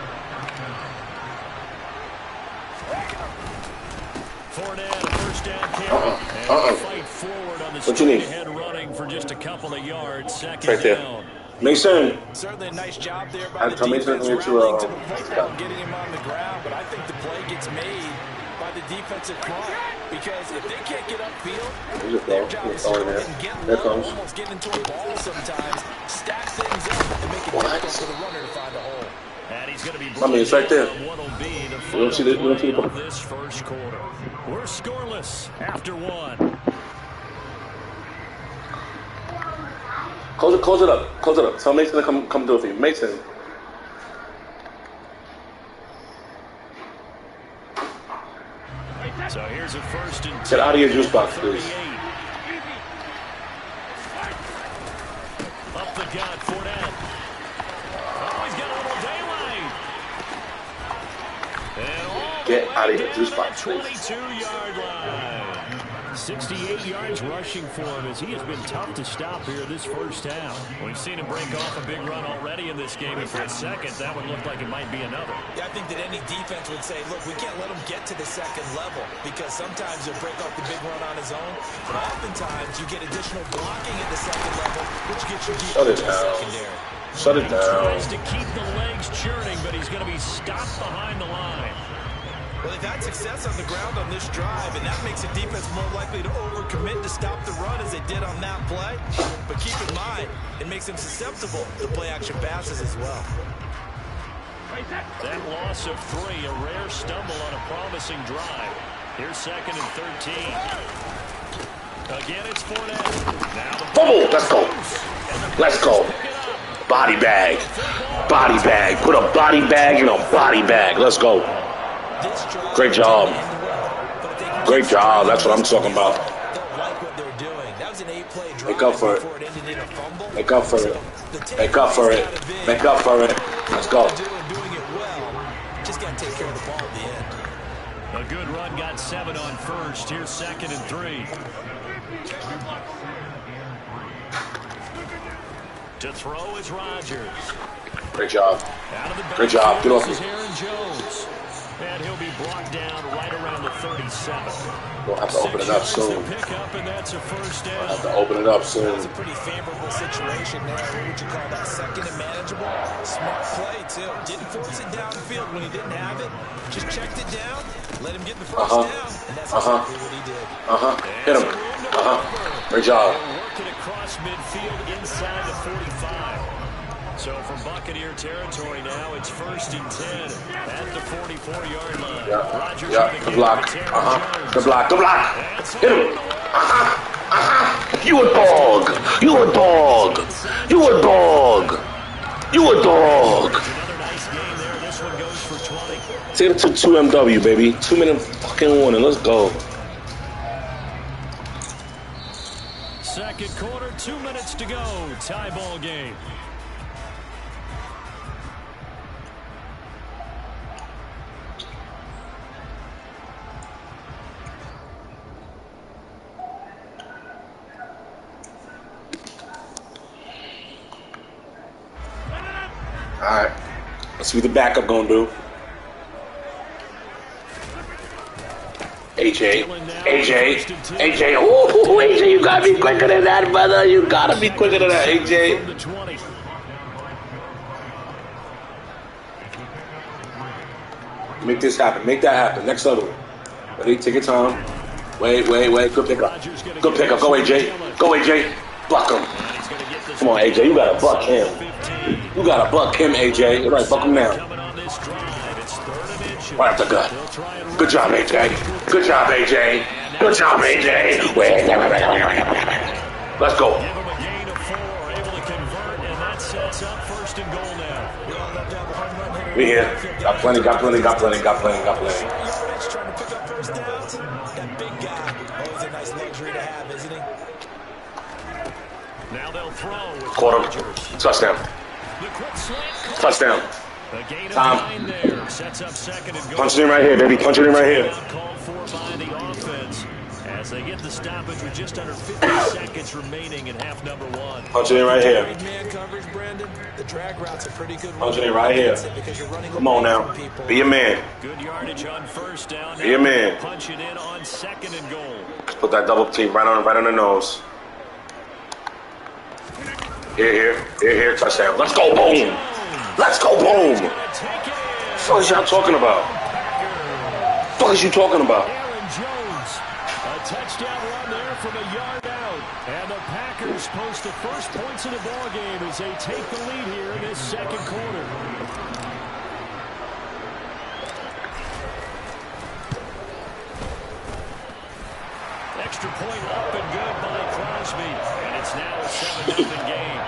Fournette, a first down carry. And fight forward on the
What you need?
straight ahead running for just a couple of yards. 2nd
Right there.
down.
Mason.
Certainly a nice job there by the
Mason
defense rallying to the football, getting him on the ground. But I think the play gets made by the defensive front because if they can't get upfield, their job is to go ahead and get low, almost get into a ball sometimes, stack things up, and make it difficult for the runner to find a hole.
And he's going to be
it's right there.
We don't see this first quarter. We're scoreless after one.
Close it up. Tell Mason to come do it for you. Mason.
So here's a first and 10.
Get out of your juice box, please.
Up the gut, Fournette. Oh, he's got a little daylight. And all
Get out of your juice box, please.
22-yard line. 68 yards rushing for him as he has been tough to stop here this first half. We've seen him break off a big run already in this game, and for a second, that would look like it might be another.
Yeah, I think that any defense would say, look, we can't let him get to the second level because sometimes he'll break off the big run on his own, but oftentimes you get additional blocking at the second level, which gets you deep into the secondary.
Shut it down.
He tries to keep the legs churning, but he's going to be stopped behind the line.
Well, they've had success on the ground on this drive, and that makes the defense more likely to overcommit to stop the run as they did on that play. But keep in mind, it makes them susceptible to play-action passes as well.
That loss of 3, a rare stumble on a promising drive. Here's second and 13. Again, it's Fournette. Now the
Bubble, let's go. Body bag. Put a body bag in a body bag. Let's go. Great job. That's what I'm talking about. Make up for it. Make up for it. Let's go.
Just got to take care of the ball at the end.
A good run got 7 on first. Here's second and 3. To throw is Rodgers.
Great job. Get off me.
And he'll be brought down right around the 37.
We'll have to open it up soon.
And that's a first down.
We'll have to open it up soon.
That's a pretty favorable situation there. What would you call that? Second and manageable? Smart play, too. Didn't force it downfield when he didn't have it. Just checked it down, let him get the first down, and that's exactly what he did.
Hit him. Great job.
Working across midfield inside the 45. So from Buccaneer territory now, it's first and 10 at the 44-yard line.
Yeah. Good block. Good block. Hit him. You a dog.
Another nice game there. This one goes for 20.
Take it to 2 MW, baby. 2-minute fucking warning. Let's go.
Second quarter, 2 minutes to go. Tie ball game.
Alright. Let's see what the backup gonna do. AJ. Ooh, AJ, you gotta be quicker than that, brother. You gotta be quicker than that, AJ. Make this happen. Make that happen. Next level. Ready? Take your time. Wait. Good pickup. Go, AJ. Block him. Come on, AJ. You gotta buck him. AJ. All right, buck him now. Right up the gut. Good job, AJ. Wait. Let's go. We here. Got plenty.
Trying to pick up first downs. That big guy. Always a nice luxury to have, isn't he?
Now they'll throw.
Caught him. Touchdown. Tom. Punch it in right here, baby. Punch it in right here.
Called for by the offense as they get the stoppage with just under 50 seconds remaining in half number 1.
Punch it in right here.
Man coverage, Brandon. The drag route's a pretty good
punch it in right here. Come on now. Be a man.
Good yardage on first down.
Be a man.
Punch it in on second and goal.
Put that double team right on the nose. Here, touchdown. Let's go, boom. Let's go, boom. What the fuck is y'all talking about? What the fuck is you talking about?
Aaron Jones, a touchdown run there from a yard out. And the Packers post the first points of the ball game as they take the lead here in this second quarter. Extra point up and good by Crosby. And it's now a 7-0 game.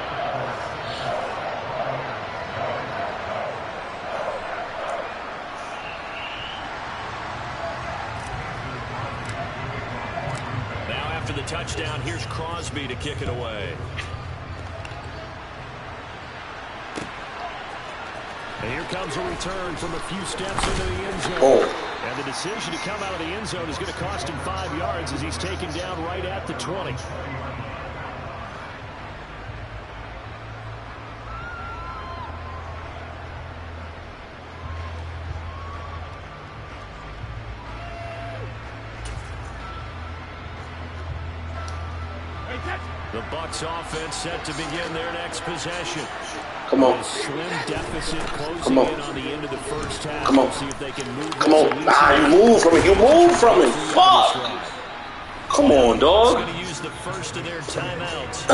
Now after the touchdown, here's Crosby to kick it away. And here comes a return from a few steps into the end zone.
Oh.
And the decision to come out of the end zone is going to cost him 5 yards as he's taken down right at the 20. The Bucs offense set to begin their next possession.
Come on.
A slim deficit closing
Come on.
in on the end of the first half.
Come on.
See if they can move.
Come on. You move from it. You move from it. Fuck. Come on, dog.
Going to use the first of their timeouts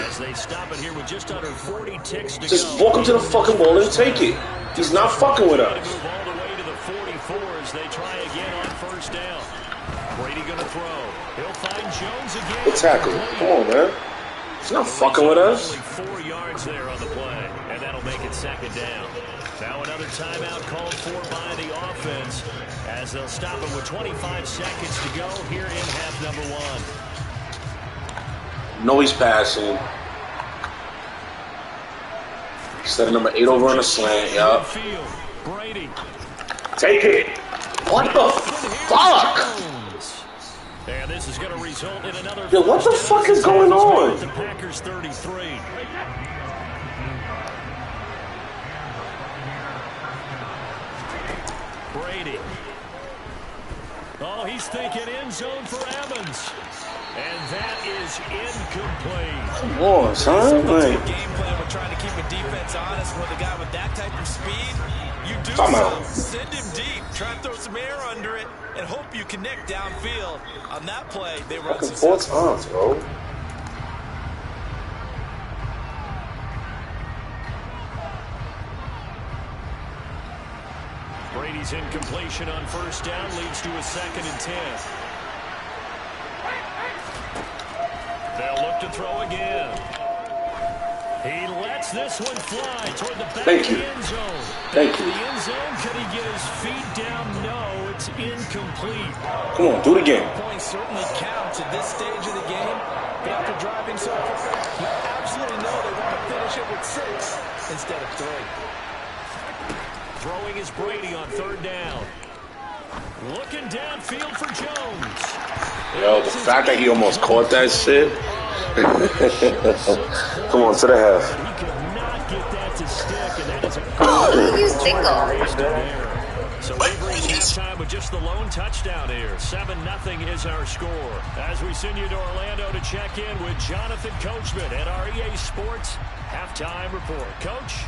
as they stop it here with just under 40 ticks to
Just
go.
walk him to the fucking ball and take it. He's not fucking with us.
Move all the way to the 44 as they try again on first down. Brady going to throw. He'll find Jones again.
Good tackle. Come on, man. He's not fucking with us.
Only 4 yards there on the play, and that'll make it second down. Now another timeout called for by the offense as they'll stop it with 25 seconds to go here in half number 1.
No, he's passing. Setting number 8 over on a slant, yup.
Brady.
Take it. What the fuck?
And this is going to result in another.
Yo, what the fuck is going on?
The Packers 33. Brady. Oh, he's thinking end zone for Evans. And that is incomplete.
Come on, son.
Game plan with trying to keep a defense honest with a guy with that type of speed. You do so. Send him deep. Try to throw some air under it and hope you connect downfield. On that play, they were
fucking 4 times, bro.
Brady's incompletion on first down leads to a 2nd and 10. They'll look to throw again. He lets this one fly toward the back of the end zone.
Thank you.
The end zone, could he get his feet down? No, it's incomplete.
Come on, do it again.
Points certainly count at this stage of the game, but after driving so far, you absolutely know they want to finish it with 6 instead of 3.
Throwing is Brady on 3rd down. Looking downfield for Jones.
Yo, the fact that he almost caught that shit. Come on, to the half.
He could not get that to stick, and that is a
you single.
So we reach halftime with just the lone touchdown here. 7-0 is our score. As we send you to Orlando to check in with Jonathan Coachman at our EA Sports Halftime Report. Coach?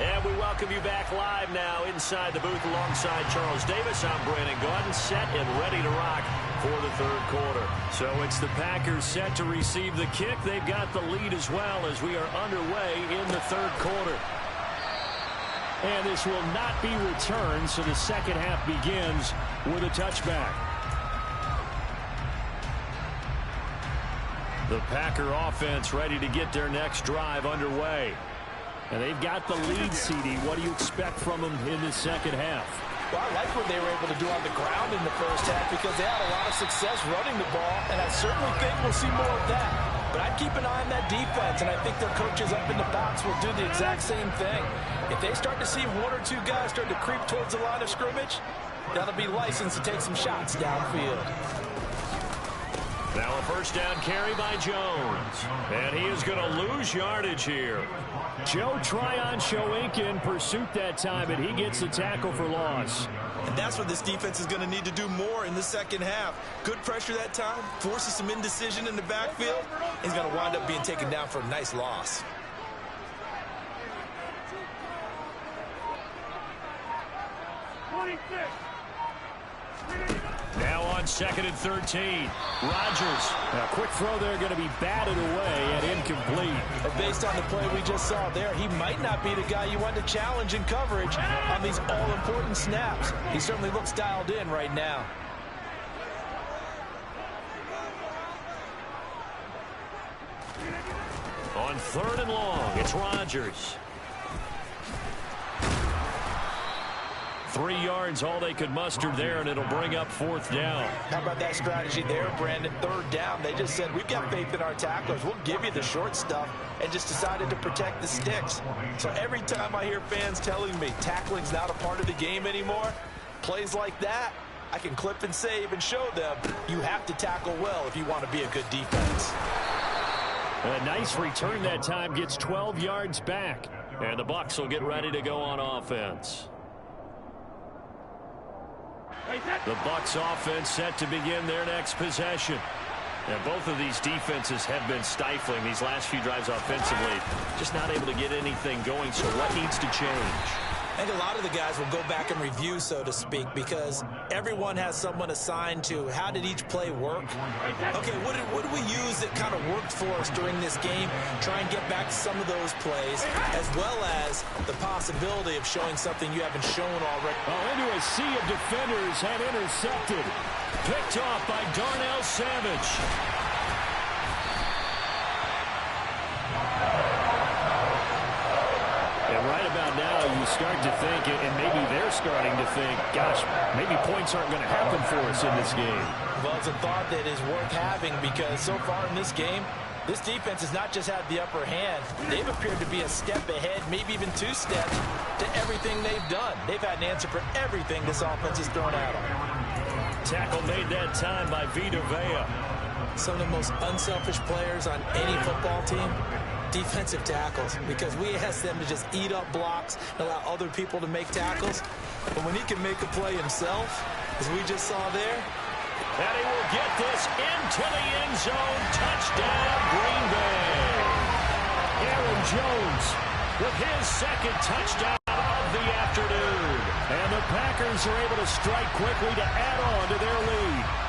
And we welcome you back live now inside the booth alongside Charles Davis. I'm Brandon Gordon, set and ready to rock for the 3rd quarter. So it's the Packers set to receive the kick. They've got the lead as well as we are underway in the 3rd quarter. And this will not be returned, so the second half begins with a touchback. The Packer offense ready to get their next drive underway. And they've got the lead, CD. What do you expect from them in the second half?
Well, I like what they were able to do on the ground in the first half because they had a lot of success running the ball, and I certainly think we'll see more of that. But I'd keep an eye on that defense, and I think their coaches up in the box will do the exact same thing. If they start to see 1 or 2 guys start to creep towards the line of scrimmage, that'll be licensed to take some shots downfield.
Now a first down carry by Jones. And he is going to lose yardage here. Joe Tryon Shoink in pursuit that time, and he gets the tackle for loss.
And that's what this defense is going to need to do more in the second half. Good pressure that time, forces some indecision in the backfield. He's going to wind up being taken down for a nice loss.
Now on 2nd and 13. Rodgers. A quick throw there going to be batted away and incomplete.
But based on the play we just saw there, he might not be the guy you want to challenge in coverage on these all-important snaps. He certainly looks dialed in right now.
On 3rd and long, it's Rodgers. 3 yards, all they could muster there, and it'll bring up 4th down.
How about that strategy there, Brandon? 3rd down. They just said, we've got faith in our tacklers. We'll give you the short stuff, and just decided to protect the sticks. So every time I hear fans telling me tackling's not a part of the game anymore, plays like that, I can clip and save and show them you have to tackle well if you want to be a good defense.
A nice return that time, gets 12 yards back. And the Bucs will get ready to go on offense. The Bucs offense set to begin their next possession. And both of these defenses have been stifling these last few drives offensively. Just not able to get anything going, so what needs to change?
I think a lot of the guys will go back and review, so to speak, because everyone has someone assigned to how did each play work. Okay, what did we use that kind of worked for us during this game? Try and get back to some of those plays, as well as the possibility of showing something you haven't shown already.
Oh, into a sea of defenders and intercepted. Picked off by Darnell Savage. Right about now, you start to think, and maybe they're starting to think, gosh, maybe points aren't going to happen for us in this game.
Well, it's a thought that is worth having because so far in this game, this defense has not just had the upper hand. They've appeared to be a step ahead, maybe even 2 steps to everything they've done. They've had an answer for everything this offense has thrown at them.
Tackle made that time by Vita Vea.
Some of the most unselfish players on any football team. Defensive tackles, because we ask them to just eat up blocks and allow other people to make tackles. But when he can make a play himself, as we just saw there.
And he will get this into the end zone. Touchdown, Green Bay. Aaron Jones with his 2nd touchdown of the afternoon. And the Packers are able to strike quickly to add on to their lead.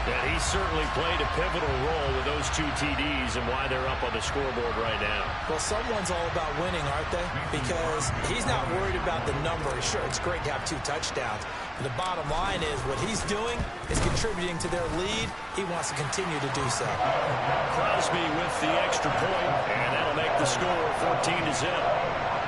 And he certainly played a pivotal role with those 2 TDs and why they're up on the scoreboard right now.
Well, someone's all about winning, aren't they? Because he's not worried about the number. Sure, it's great to have 2 touchdowns. But the bottom line is what he's doing is contributing to their lead. He wants to continue to do so.
Crosby with the extra point, and that'll make the score 14-0.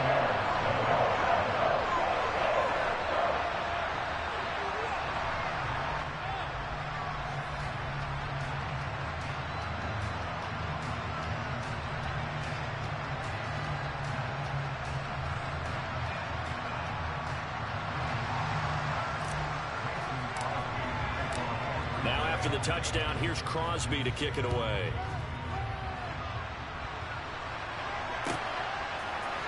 After the touchdown, here's Crosby to kick it away.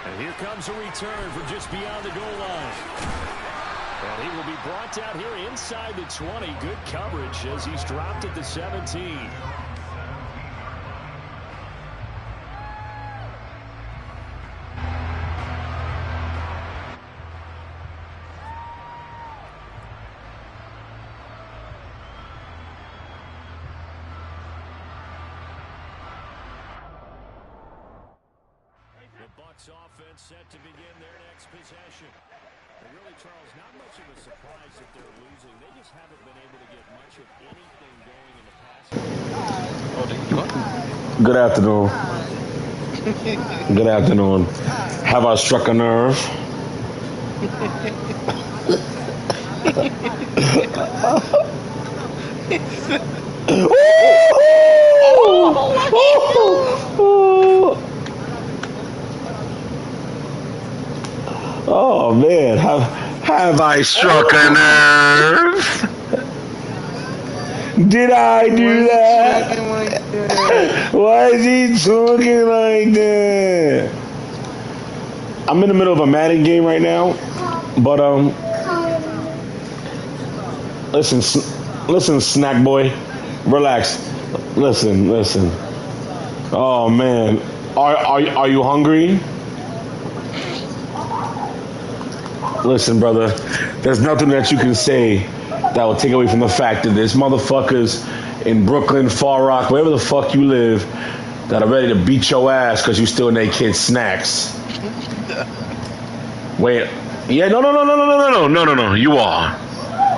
And here comes a return from just beyond the goal line. And he will be brought down here inside the 20. Good coverage as he's dropped at the 17. Offense set to begin their next possession. And really, Charles, not much of a surprise that they're losing. They just haven't been able to get much of anything going in the past.
Good afternoon. Good afternoon. Have I struck a nerve? Oh man, have I struck a nerve? Did I do that? Why is he talking like that? I'm in the middle of a Madden game right now, but listen, snack boy. Relax. Listen. Oh man, are you hungry? Listen, brother. There's nothing that you can say that will take away from the fact that there's motherfuckers in Brooklyn, Far Rock, wherever the fuck you live, that are ready to beat your ass because you still in their kids' snacks. Wait. Yeah, no. You are.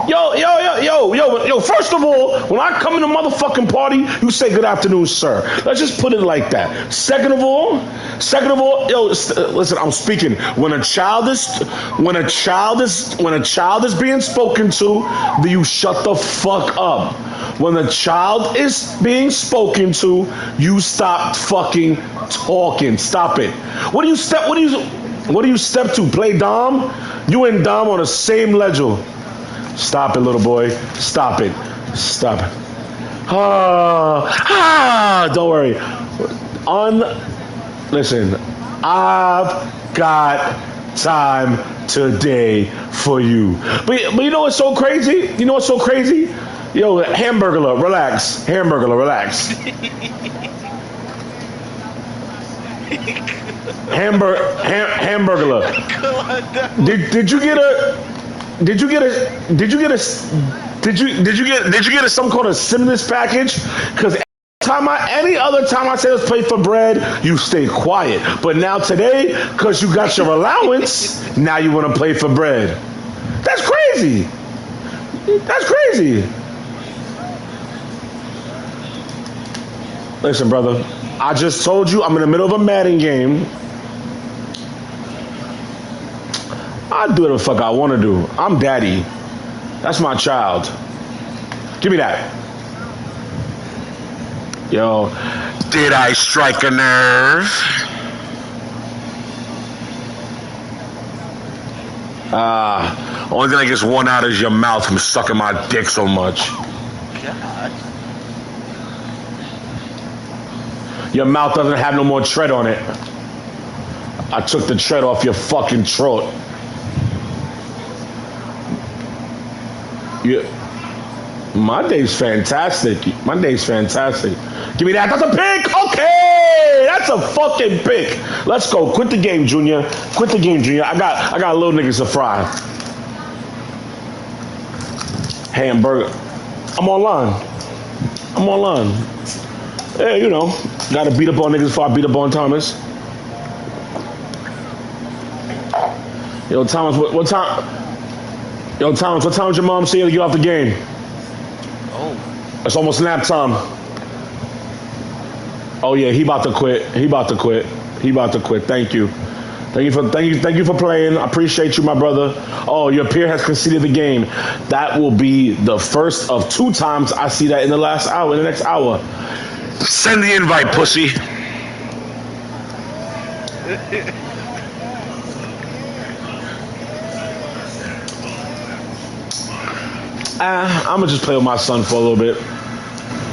Yo. First of all, when I come in a motherfucking party, you say good afternoon, sir. Let's just put it like that. Second of all, yo, listen, I'm speaking. When a child is being spoken to, do you shut the fuck up? When the child is being spoken to, you stop fucking talking. Stop it. What do you step to? Play Dom? You and Dom on the same ledger. Stop it, little boy. Stop it. Don't worry. Listen, I've got time today for you. But you know what's so crazy? Yo, Hamburglar, relax. Hamburglar. Did you get some kind of stimulus package? Because any other time I say let's play for bread, you stay quiet. But now today, because you got your allowance, now you want to play for bread. That's crazy. Listen, brother, I just told you I'm in the middle of a Madden game. I do whatever the fuck I want to do. I'm daddy. That's my child. Give me that. Yo, did I strike a nerve? Only thing I just won out is your mouth from sucking my dick so much.
God.
Your mouth doesn't have no more tread on it. I took the tread off your fucking throat. Yeah. My day's fantastic. Give me that. That's a pick. Okay, that's a fucking pick. Let's go. Quit the game, Junior. I got a little niggas to fry. Hamburger. I'm online. Yeah, you know, gotta beat up on niggas before I beat up on Thomas. Yo, Thomas, what time? Yo, Thomas, what time did your mom say you to get off the game?
Oh.
It's almost nap time. Oh yeah, he about to quit. Thank you. Thank you for playing. I appreciate you, my brother. Oh, your peer has conceded the game. That will be the first of 2 times I see that in the next hour. Send the invite, pussy. I'm gonna just play with my son for a little bit.